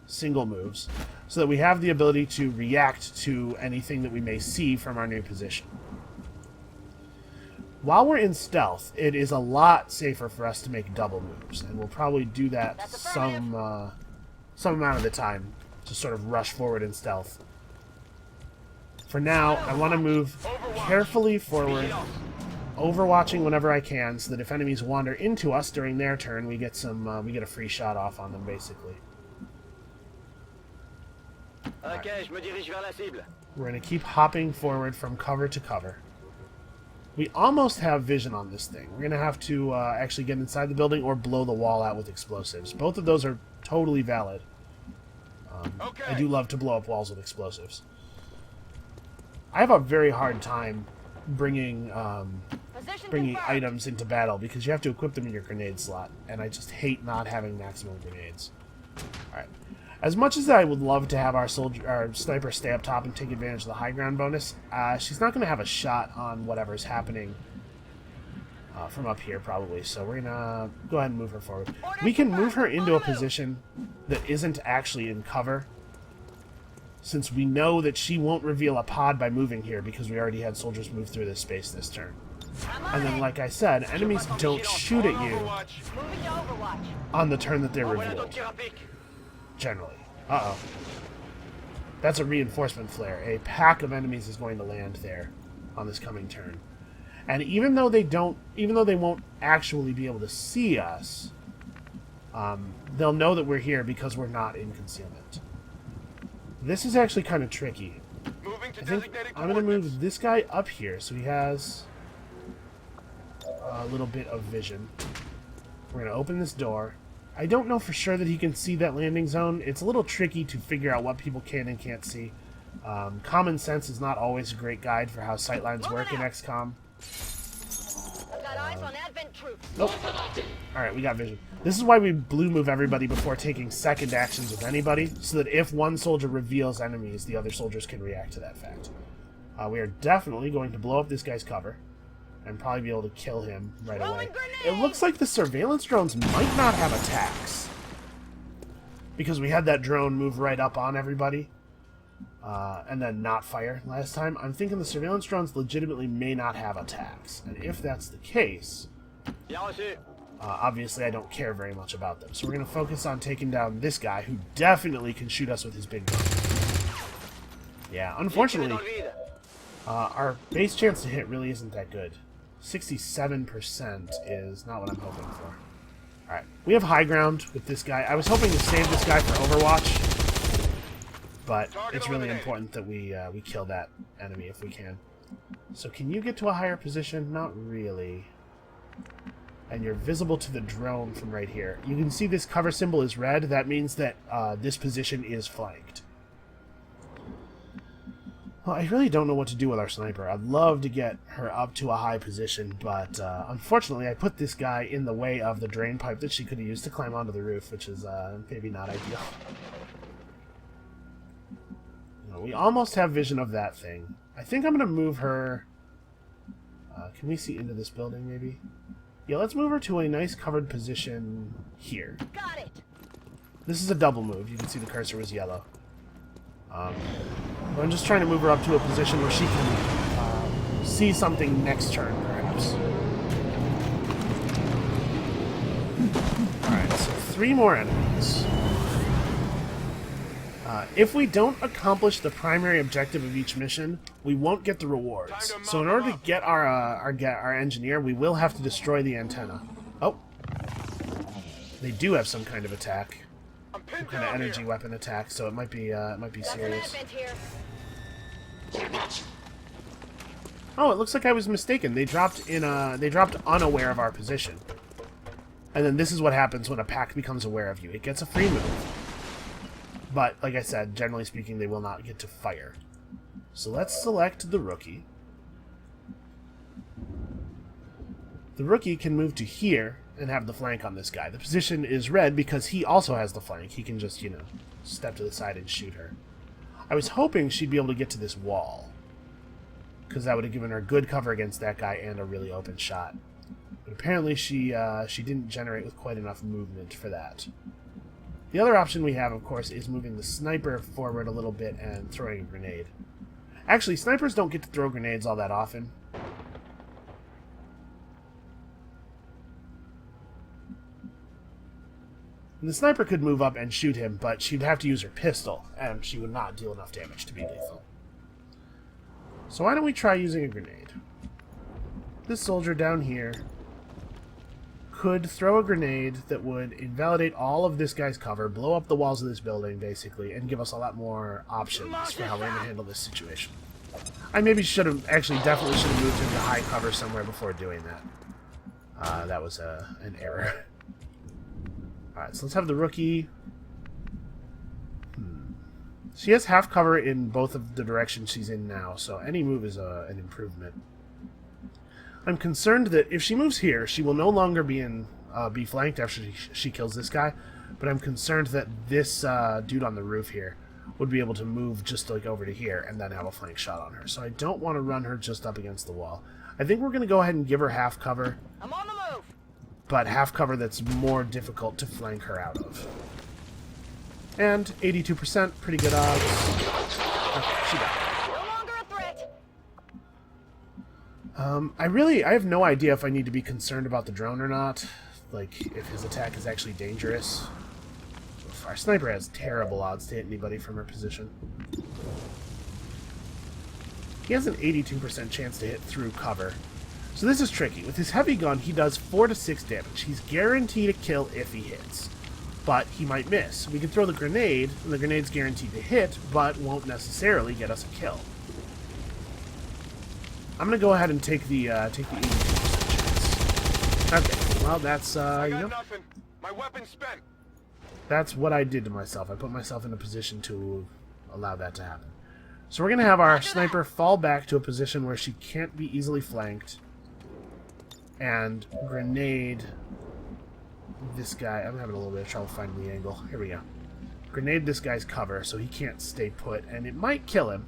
Single moves. So that we have the ability to react to anything that we may see from our new position. While we're in stealth, it is a lot safer for us to make double moves, and we'll probably do that some amount of the time to sort of rush forward in stealth. For now, I want to move carefully forward, overwatching whenever I can, so that if enemies wander into us during their turn, we get a free shot off on them, basically. Right. We're going to keep hopping forward from cover to cover. We almost have vision on this thing. We're going to have to actually get inside the building or blow the wall out with explosives. Both of those are totally valid. I do love to blow up walls with explosives. I have a very hard time bringing items into battle because you have to equip them in your grenade slot, and I just hate not having maximum grenades. Alright. As much as I would love to have our sniper stay up top and take advantage of the high ground bonus, she's not going to have a shot on whatever's happening from up here, probably. So we're going to go ahead and move her forward. We can move her into a position that isn't actually in cover, since we know that she won't reveal a pod by moving here because we already had soldiers move through this space this turn. And then, like I said, enemies don't shoot at you on the turn that they're revealed. Generally. Uh-oh. That's a reinforcement flare. A pack of enemies is going to land there on this coming turn. And even though they won't actually be able to see us, they'll know that we're here because we're not in concealment. This is actually kind of tricky. I think I'm going to move this guy up here so he has a little bit of vision. We're going to open this door. I don't know for sure that he can see that landing zone. It's a little tricky to figure out what people can and can't see. Common sense is not always a great guide for how sightlines work in XCOM. Nope. Alright, we got vision. This is why we blue move everybody before taking second actions with anybody, so that if one soldier reveals enemies, the other soldiers can react to that fact. We are definitely going to blow up this guy's cover and probably be able to kill him right away. It looks like the surveillance drones might not have attacks, because we had that drone move right up on everybody and then not fire last time. I'm thinking the surveillance drones legitimately may not have attacks, and if that's the case, obviously I don't care very much about them. So we're going to focus on taking down this guy, who definitely can shoot us with his big gun. Yeah, unfortunately, our base chance to hit really isn't that good. 67% is not what I'm hoping for. Alright, we have high ground with this guy. I was hoping to save this guy for Overwatch, but it's really important that we kill that enemy if we can. So can you get to a higher position? Not really. And you're visible to the drone from right here. You can see this cover symbol is red. That means that this position is flanked. Well, I really don't know what to do with our sniper. I'd love to get her up to a high position, but unfortunately I put this guy in the way of the drain pipe that she could have used to climb onto the roof, which is maybe not ideal. No, we almost have vision of that thing. I think I'm going to move her... can we see into this building, maybe? Yeah, let's move her to a nice covered position here. Got it. This is a double move. You can see the cursor was yellow. I'm just trying to move her up to a position where she can see something next turn, perhaps. Alright, so 3 more enemies. If we don't accomplish the primary objective of each mission, we won't get the rewards. So in order to get our engineer, we will have to destroy the antenna. Oh. They do have some kind of attack. Some kind of energy weapon attack, so it might be serious. Oh, it looks like I was mistaken. They dropped unaware of our position. And then this is what happens when a pack becomes aware of you. It gets a free move. But, like I said, generally speaking, they will not get to fire. So let's select the rookie. The rookie can move to here and have the flank on this guy. The position is red because he also has the flank. He can just, step to the side and shoot her. I was hoping she'd be able to get to this wall, because that would have given her good cover against that guy and a really open shot. But apparently she didn't generate with quite enough movement for that. The other option we have, of course, is moving the sniper forward a little bit and throwing a grenade. Actually, snipers don't get to throw grenades all that often. And the sniper could move up and shoot him, but she'd have to use her pistol, and she would not deal enough damage to be lethal. So why don't we try using a grenade? This soldier down here could throw a grenade that would invalidate all of this guy's cover, blow up the walls of this building, basically, and give us a lot more options for how we're going to handle this situation. I maybe should have, actually definitely should have moved into high cover somewhere before doing that. That was an error. Alright, so let's have the rookie. She has half cover in both of the directions she's in now, so any move is an improvement. I'm concerned that if she moves here, she will no longer be flanked after she kills this guy, but I'm concerned that this dude on the roof here would be able to move just like over to here and then have a flank shot on her. So I don't want to run her just up against the wall. I think we're going to go ahead and give her half cover. I'm on the move. But half cover that's more difficult to flank her out of. And 82%, pretty good odds. Okay, she died. No longer a threat. I have no idea if I need to be concerned about the drone or not. Like, if his attack is actually dangerous. Our sniper has terrible odds to hit anybody from her position. He has an 82% chance to hit through cover. So this is tricky. With his heavy gun, he does 4 to 6 damage. He's guaranteed a kill if he hits. But he might miss. We can throw the grenade, and the grenade's guaranteed to hit, but won't necessarily get us a kill. I'm going to go ahead and take the 82% chance. Okay, well that's, I got nothing. My weapon's spent. That's what I did to myself. I put myself in a position to allow that to happen. So we're going to have our sniper fall back to a position where she can't be easily flanked. And grenade this guy. I'm having a little bit of trouble finding the angle. Here we go. Grenade this guy's cover so he can't stay put, and it might kill him.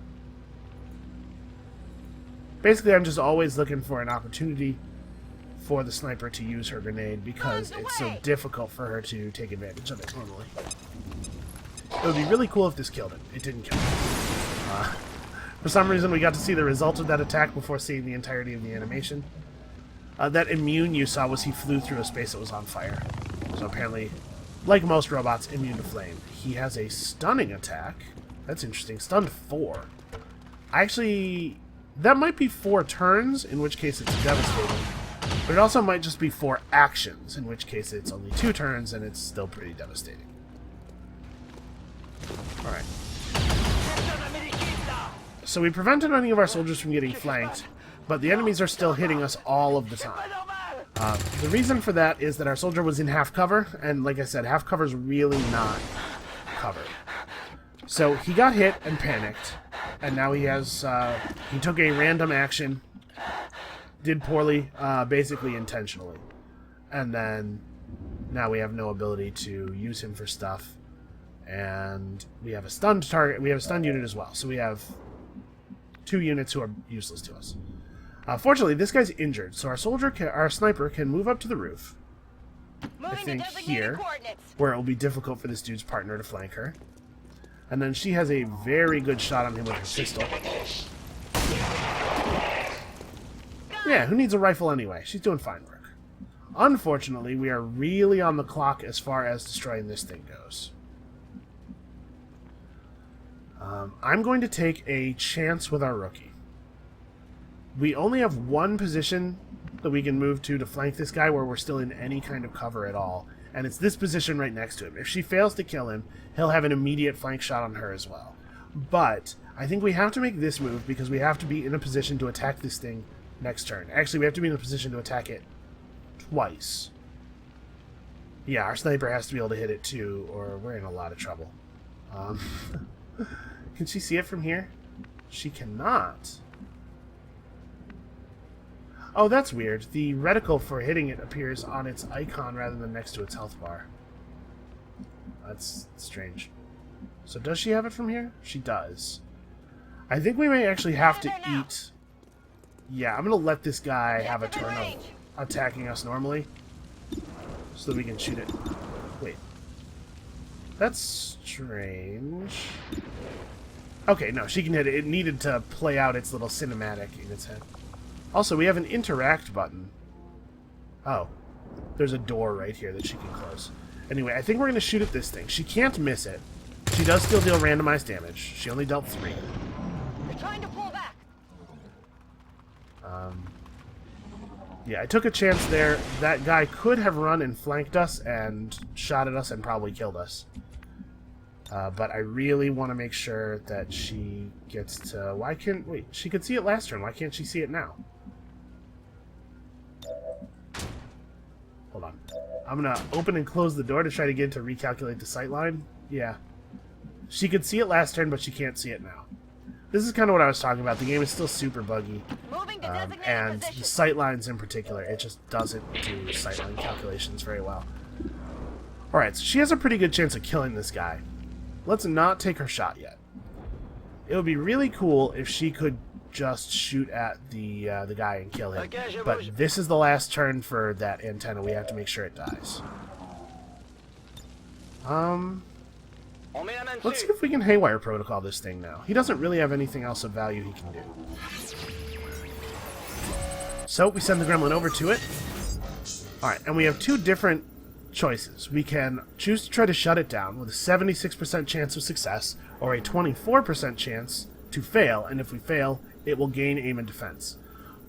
Basically, I'm just always looking for an opportunity for the sniper to use her grenade because it's so difficult for her to take advantage of it normally. It would be really cool if this killed him. It didn't kill him. For some reason, we got to see the result of that attack before seeing the entirety of the animation. That immune you saw was he flew through a space that was on fire. So apparently, like most robots, immune to flame. He has a stunning attack. That's interesting. Stunned 4. Actually, that might be 4 turns, in which case it's devastating. But it also might just be 4 actions, in which case it's only 2 turns and it's still pretty devastating. Alright. So we prevented any of our soldiers from getting flanked, but the enemies are still hitting us all of the time. The reason for that is that our soldier was in half cover, and like I said, half cover is really not covered. So he got hit and panicked, and now he has, he took a random action, did poorly, basically intentionally. And then now we have no ability to use him for stuff. And we have a stunned target, we have a stunned unit as well. So we have 2 units who are useless to us. Fortunately, this guy's injured, so our sniper can move up to the roof. I think here, where it will be difficult for this dude's partner to flank her. And then she has a very good shot on him with her pistol. Yeah, who needs a rifle anyway? She's doing fine work. Unfortunately, we are really on the clock as far as destroying this thing goes. I'm going to take a chance with our rookie. We only have one position that we can move to flank this guy where we're still in any kind of cover at all, and it's this position right next to him. If she fails to kill him, he'll have an immediate flank shot on her as well. But I think we have to make this move because we have to be in a position to attack this thing next turn. Actually, we have to be in a position to attack it twice. Yeah, our sniper has to be able to hit it too, or we're in a lot of trouble. Can she see it from here? She cannot. Oh, that's weird. The reticle for hitting it appears on its icon rather than next to its health bar. That's strange. So does she have it from here? She does. I think we may actually have to eat... Yeah, I'm going to let this guy have a turn attacking us normally, so that we can shoot it. Wait. That's strange. Okay, no, she can hit it. It needed to play out its little cinematic in its head. Also, we have an interact button. Oh. There's a door right here that she can close. Anyway, I think we're going to shoot at this thing. She can't miss it. She does still deal randomized damage. She only dealt 3. You're trying to pull back. Yeah, I took a chance there. That guy could have run and flanked us and shot at us and probably killed us. But I really want to make sure that she gets to... Why can't... Wait, she could see it last turn. Why can't she see it now? Hold on. I'm going to open and close the door to try to get to recalculate the sightline. Yeah. She could see it last turn, but she can't see it now. This is kind of what I was talking about. The game is still super buggy. And the sightlines in particular, it just doesn't do sightline calculations very well. Alright, so she has a pretty good chance of killing this guy. Let's not take her shot yet. It would be really cool if she could just shoot at the guy and kill him. But this is the last turn for that antenna. We have to make sure it dies. Let's see if we can haywire protocol this thing now. He doesn't really have anything else of value he can do. So we send the gremlin over to it. Alright, and we have 2 different choices. We can choose to try to shut it down with a 76% chance of success, or a 24% chance to fail, and if we fail, it will gain aim and defense.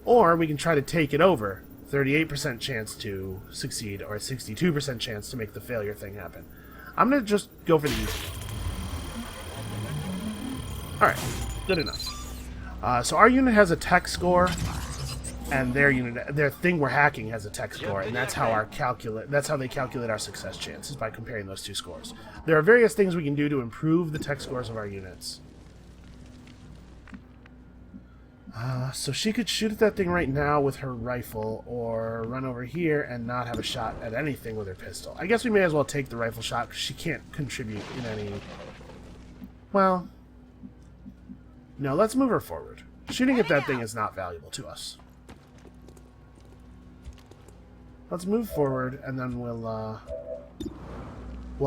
Or we can try to take it over, 38% chance to succeed, or a 62% chance to make the failure thing happen. I'm going to just go for the easy. Alright, good enough. So our unit has a tech score, and their thing we're hacking has a tech score, and that's how they calculate our success chances, by comparing those 2 scores. There are various things we can do to improve the tech scores of our units. So she could shoot at that thing right now with her rifle, or run over here and not have a shot at anything with her pistol. I guess we may as well take the rifle shot, because she can't contribute in any... Well... No, let's move her forward. Shooting at that thing is not valuable to us. Let's move forward, and then we'll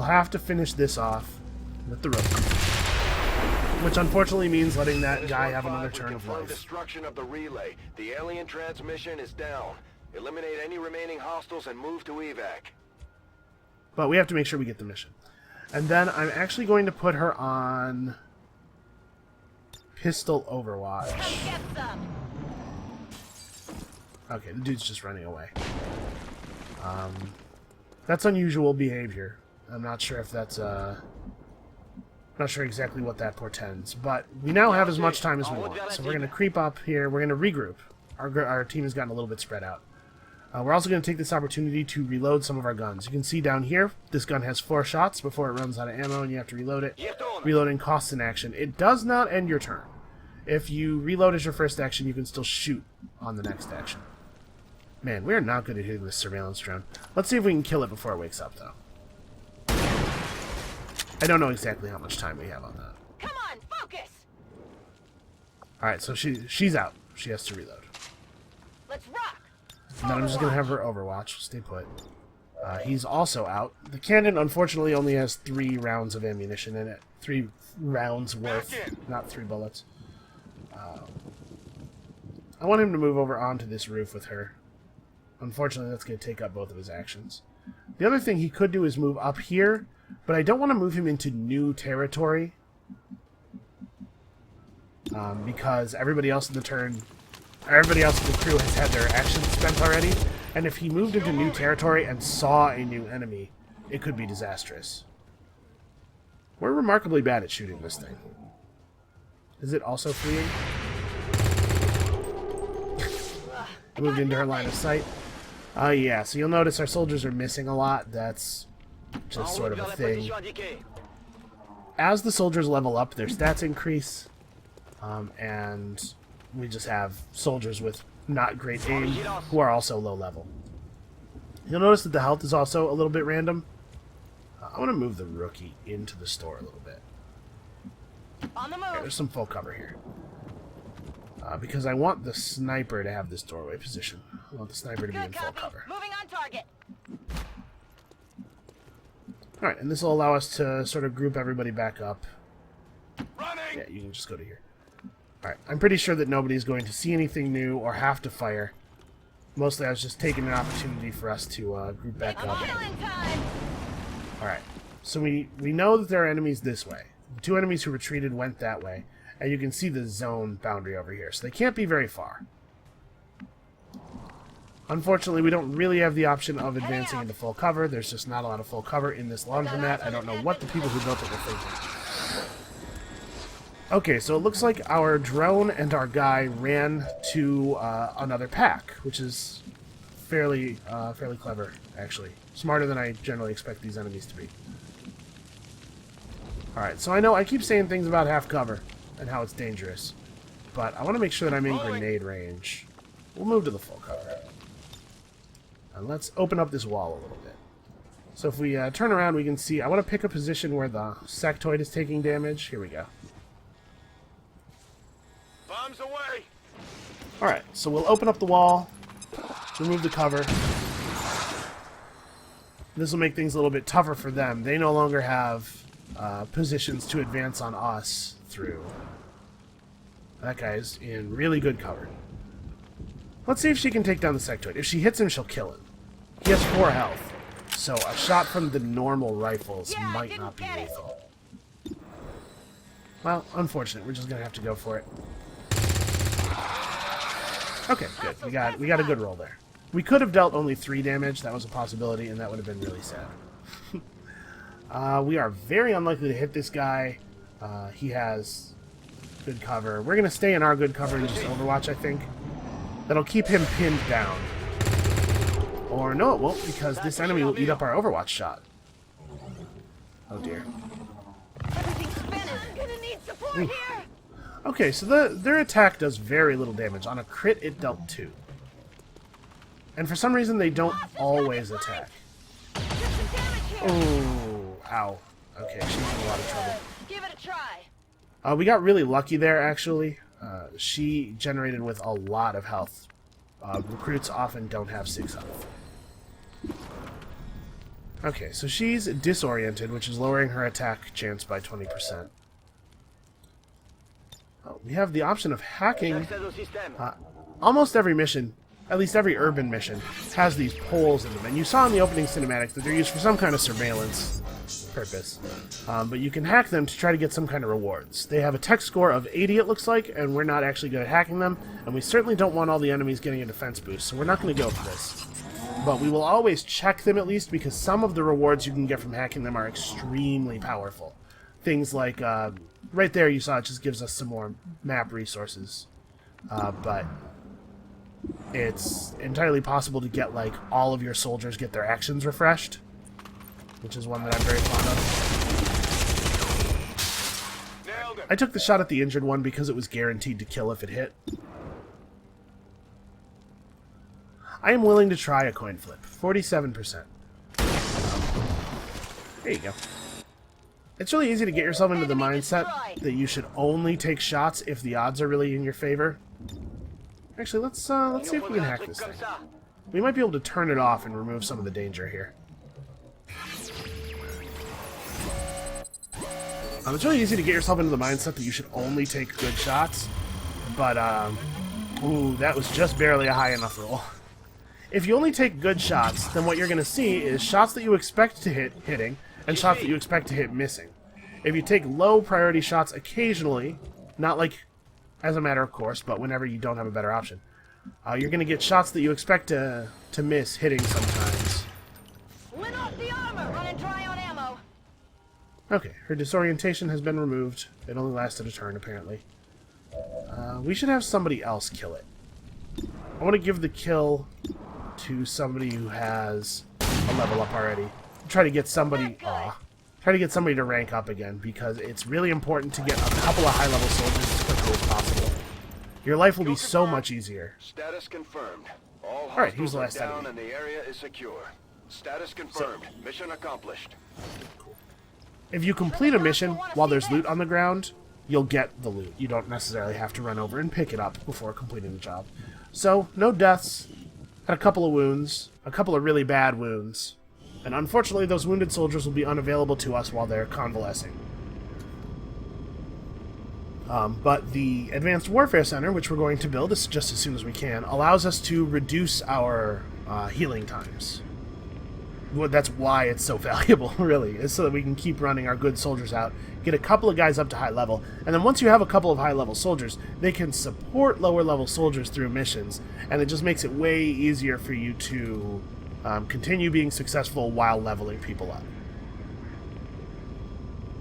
have to finish this off with the rookie. Which unfortunately means letting that guy have another turn of life. Destruction of the relay. The alien transmission is down. Eliminate any remaining hostiles and move to evac. But we have to make sure we get the mission. And then I'm actually going to put her on pistol overwatch. Okay, the dude's just running away. That's unusual behavior. I'm not sure if that's not sure exactly what that portends, but we now have as much time as we want, so we're going to creep up here. We're going to regroup. Our team has gotten a little bit spread out. We're also going to take this opportunity to reload some of our guns. You can see down here, this gun has 4 shots before it runs out of ammo, and you have to reload it. Reloading costs an action. It does not end your turn. If you reload as your first action, you can still shoot on the next action. Man, we are not good at hitting this surveillance drone. Let's see if we can kill it before it wakes up, though. I don't know exactly how much time we have on that. Come on, focus. Alright, so she's out. She has to reload. Let's rock. And then I'm just going to have her overwatch. Stay put. He's also out. The cannon, unfortunately, only has 3 rounds of ammunition in it. 3 rounds worth, not 3 bullets. I want him to move over onto this roof with her. Unfortunately, that's going to take up both of his actions. The other thing he could do is move up here, but I don't want to move him into new territory. Because everybody else in the crew has had their actions spent already, and if he moved into new territory and saw a new enemy, it could be disastrous. We're remarkably bad at shooting this thing. Is it also fleeing? Moved into her line of sight. Yeah, so you'll notice our soldiers are missing a lot. That's just sort of a thing. As the soldiers level up, their stats increase. And we just have soldiers with not great aim who are also low level. You'll notice that the health is also a little bit random. I want to move the rookie into the store a little bit. On the move. Okay, there's some full cover here. Because I want the sniper to have this doorway position. I want the sniper to be in full cover. Moving on target. Alright, and this will allow us to sort of group everybody back up. Running! Yeah, you can just go to here. Alright, I'm pretty sure that nobody's going to see anything new or have to fire. Mostly I was just taking an opportunity for us to group back up. Alright, so we know that there are enemies this way. The two enemies who retreated went that way. And you can see the zone boundary over here, so they can't be very far. Unfortunately, we don't really have the option of advancing into full cover. There's just not a lot of full cover in this laundromat. I don't know what the people who built it were thinking. Okay, so it looks like our drone and our guy ran to another pack, which is fairly clever, actually. Smarter than I generally expect these enemies to be. Alright, so I know I keep saying things about half cover and how it's dangerous, but I want to make sure that I'm in grenade range. We'll move to the full cover. And let's open up this wall a little bit. So if we turn around, we can see... I want to pick a position where the sectoid is taking damage. Here we go. Bombs away! Alright, so we'll open up the wall, remove the cover. This will make things a little bit tougher for them. They no longer have positions to advance on us through. That guy's in really good cover. Let's see if she can take down the sectoid. If she hits him, she'll kill him. He has 4 health, so a shot from the normal rifles might not be lethal. Well, unfortunate. We're just gonna have to go for it. Okay, good. We got a good roll there. We could have dealt only 3 damage. That was a possibility, and that would have been really sad. We are very unlikely to hit this guy. He has good cover. We're going to stay in our good cover and just Overwatch, I think. That'll keep him pinned down. Or no, it won't, because this enemy will eat up our Overwatch shot. Oh dear. Okay, so their attack does very little damage. On a crit, it dealt 2. And for some reason, they don't always attack. Oh, ow. Okay, she's in a lot of trouble. Give it a try. We got really lucky there, actually. She generated with a lot of health. Recruits often don't have 6 health. Okay, so she's disoriented, which is lowering her attack chance by 20%. Oh, we have the option of hacking. Almost every mission, at least every urban mission, has these poles in them. And you saw in the opening cinematics that they're used for some kind of surveillance purpose. But you can hack them to try to get some kind of rewards. They have a tech score of 80, it looks like, and we're not actually good at hacking them. And we certainly don't want all the enemies getting a defense boost, so we're not going to go for this. But we will always check them at least, because some of the rewards you can get from hacking them are extremely powerful. Things like, right there you saw it just gives us some more map resources. But it's entirely possible to get, like, all of your soldiers get their actions refreshed, which is one that I'm very fond of. I took the shot at the injured one because it was guaranteed to kill if it hit. I am willing to try a coin flip. 47%. There you go. It's really easy to get yourself into the mindset that you should only take shots if the odds are really in your favor. Actually, let's see if we can hack this thing. We might be able to turn it off and remove some of the danger here. It's really easy to get yourself into the mindset that you should only take good shots, but, ooh, that was just barely a high enough roll. If you only take good shots, then what you're going to see is shots that you expect to hit hitting, and shots that you expect to hit missing. If you take low priority shots occasionally, not like as a matter of course, but whenever you don't have a better option, you're going to get shots that you expect to miss hitting sometimes. Win off the armor, running dry on ammo. Okay, her disorientation has been removed. It only lasted a turn, apparently. We should have somebody else kill it. I want to give the kill to somebody who has a level up already. Try to get somebody to rank up again, because it's really important to get a couple of high-level soldiers as quickly as possible. Your life will be so much easier. Status confirmed. All right, here's the hostiles last are down enemy. and the area is secure. Status confirmed. Mission accomplished. If you complete a mission while there's loot on the ground, you'll get the loot. You don't necessarily have to run over and pick it up before completing the job. So, no deaths. Had a couple of wounds, a couple of really bad wounds, and unfortunately those wounded soldiers will be unavailable to us while they're convalescing. But the Advanced Warfare Center, which we're going to build just as soon as we can, allows us to reduce our healing times. Well, that's why it's so valuable, really, is so that we can keep running our good soldiers out, get a couple of guys up to high level, and then once you have a couple of high-level soldiers, they can support lower-level soldiers through missions, and it just makes it way easier for you to continue being successful while leveling people up.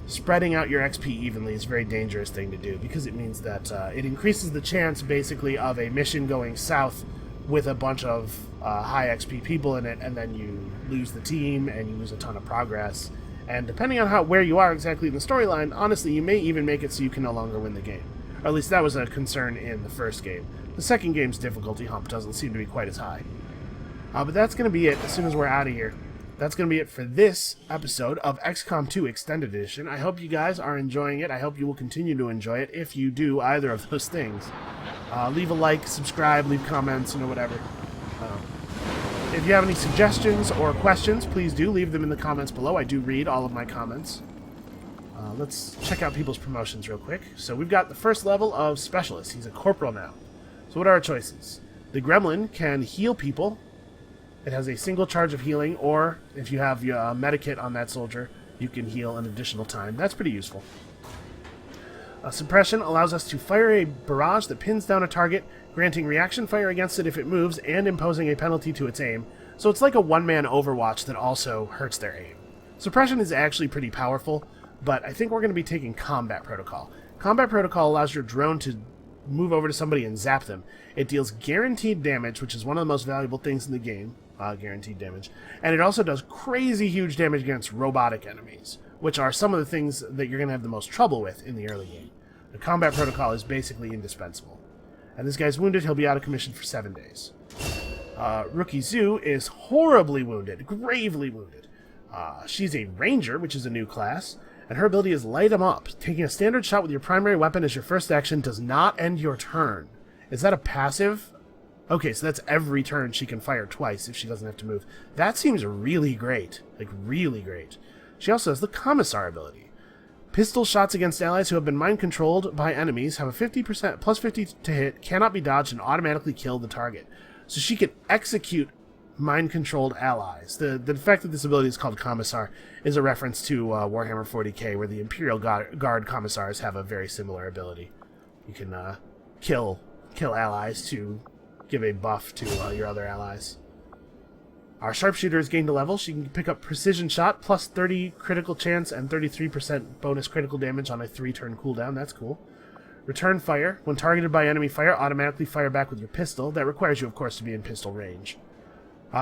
Spreading out your XP evenly is a very dangerous thing to do, because it means that it increases the chance, basically, of a mission going south with a bunch of high XP people in it, and then you lose the team, and you lose a ton of progress. And depending on where you are exactly in the storyline, honestly, you may even make it so you can no longer win the game. Or at least that was a concern in the first game. The second game's difficulty hump doesn't seem to be quite as high. But that's going to be it as soon as we're out of here. That's going to be it for this episode of XCOM 2 Extended Edition. I hope you guys are enjoying it. I hope you will continue to enjoy it if you do either of those things. Leave a like, subscribe, leave comments, whatever. If you have any suggestions or questions, please do leave them in the comments below. I do read all of my comments. Let's check out people's promotions real quick. So we've got the first level of Specialist. He's a corporal now. So what are our choices? The Gremlin can heal people. It has a single charge of healing, or if you have your medikit on that soldier, you can heal an additional time. That's pretty useful. Suppression allows us to fire a barrage that pins down a target, granting reaction fire against it if it moves, and imposing a penalty to its aim. So it's like a one-man Overwatch that also hurts their aim. Suppression is actually pretty powerful, but I think we're going to be taking Combat Protocol. Combat Protocol allows your drone to move over to somebody and zap them. It deals guaranteed damage, which is one of the most valuable things in the game. Guaranteed damage. And it also does crazy huge damage against robotic enemies, which are some of the things that you're going to have the most trouble with in the early game. The Combat Protocol is basically indispensable. And this guy's wounded. He'll be out of commission for 7 days. Rookie Zoo is horribly wounded, gravely wounded. She's a Ranger, which is a new class, and her ability is Light 'em Up. Taking a standard shot with your primary weapon as your first action does not end your turn. Is that a passive? Okay, so that's every turn she can fire twice if she doesn't have to move. That seems really great. Like, really great. She also has the Commissar ability. Pistol shots against allies who have been mind-controlled by enemies have a 50% plus 50 to hit, cannot be dodged, and automatically kill the target. So she can execute mind-controlled allies. The fact that this ability is called Commissar is a reference to Warhammer 40k, where the Imperial Guard Commissars have a very similar ability. You can kill allies to give a buff to your other allies. Our Sharpshooter has gained a level. She can pick up Precision Shot, plus 30 critical chance and 33% bonus critical damage on a 3-turn cooldown. That's cool. Return Fire. When targeted by enemy fire, automatically fire back with your pistol. That requires you, of course, to be in pistol range.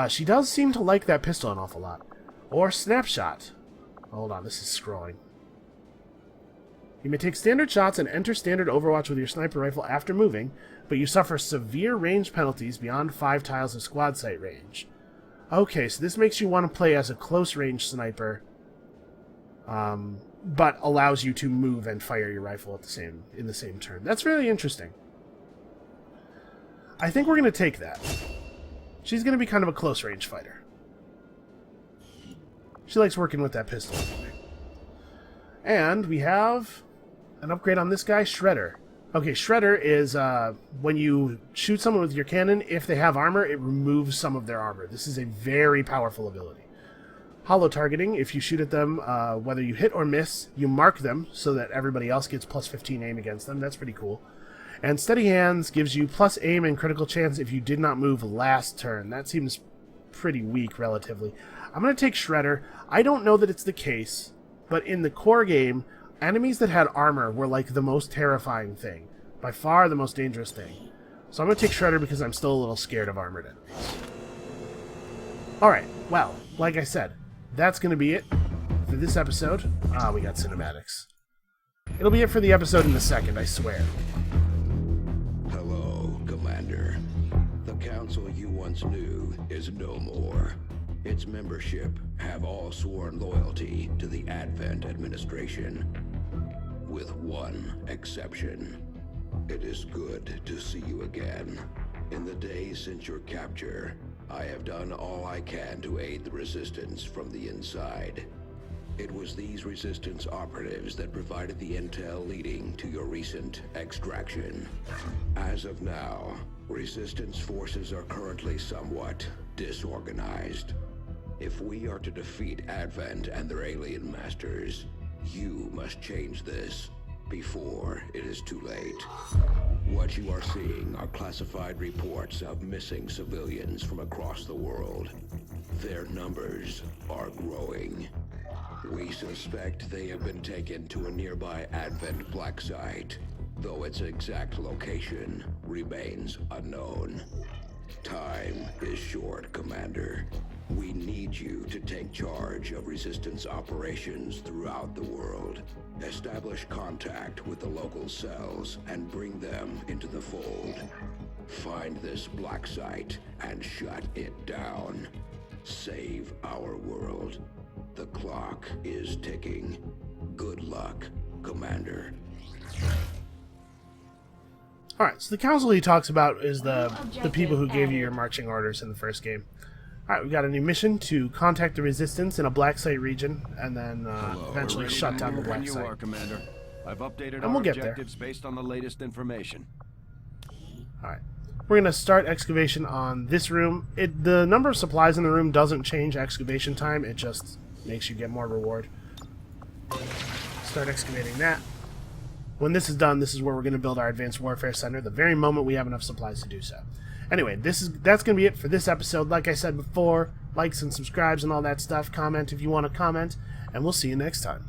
She does seem to like that pistol an awful lot. Or Snapshot. Hold on, this is scrolling. You may take standard shots and enter standard Overwatch with your sniper rifle after moving, but you suffer severe range penalties beyond 5 tiles of squad sight range. Okay, so this makes you want to play as a close-range sniper, but allows you to move and fire your rifle in the same turn. That's really interesting. I think we're going to take that. She's going to be kind of a close-range fighter. She likes working with that pistol. And we have an upgrade on this guy, Shredder. Okay, Shredder is when you shoot someone with your cannon, if they have armor, it removes some of their armor. This is a very powerful ability. Hollow targeting, if you shoot at them, whether you hit or miss, you mark them so that everybody else gets plus 15 aim against them. That's pretty cool. And Steady Hands gives you plus aim and critical chance if you did not move last turn. That seems pretty weak, relatively. I'm going to take Shredder. I don't know that it's the case, but in the core game, enemies that had armor were like the most terrifying thing. By far the most dangerous thing. So I'm going to take Shredder because I'm still a little scared of armored enemies. Alright, well, like I said, that's going to be it for this episode. We got cinematics. It'll be it for the episode in a second, I swear. Hello, Commander. The council you once knew is no more. Its membership have all sworn loyalty to the Advent administration. With one exception. It is good to see you again. In the days since your capture, I have done all I can to aid the Resistance from the inside. It was these Resistance operatives that provided the intel leading to your recent extraction. As of now, Resistance forces are currently somewhat disorganized. If we are to defeat Advent and their alien masters, you must change this before it is too late. What you are seeing are classified reports of missing civilians from across the world. Their numbers are growing. We suspect they have been taken to a nearby Advent black site, though its exact location remains unknown. Time is short, Commander. We need you to take charge of Resistance operations throughout the world. Establish contact with the local cells and bring them into the fold. Find this black site and shut it down. Save our world. The clock is ticking. Good luck, Commander. Alright, so the council he talks about is the people who gave you your marching orders in the first game. Alright, we got a new mission to contact the Resistance in a black site region, and then eventually shut down the black site. You are, Commander. I've updated And our we'll get there. objectives based on the latest information. Alright, we're going to start excavation on this room. The number of supplies in the room doesn't change excavation time, it just makes you get more reward. Start excavating that. When this is done, this is where we're going to build our Advanced Warfare Center the very moment we have enough supplies to do so. Anyway, that's going to be it for this episode. Like I said before, likes and subscribes and all that stuff. Comment if you want to comment, and we'll see you next time.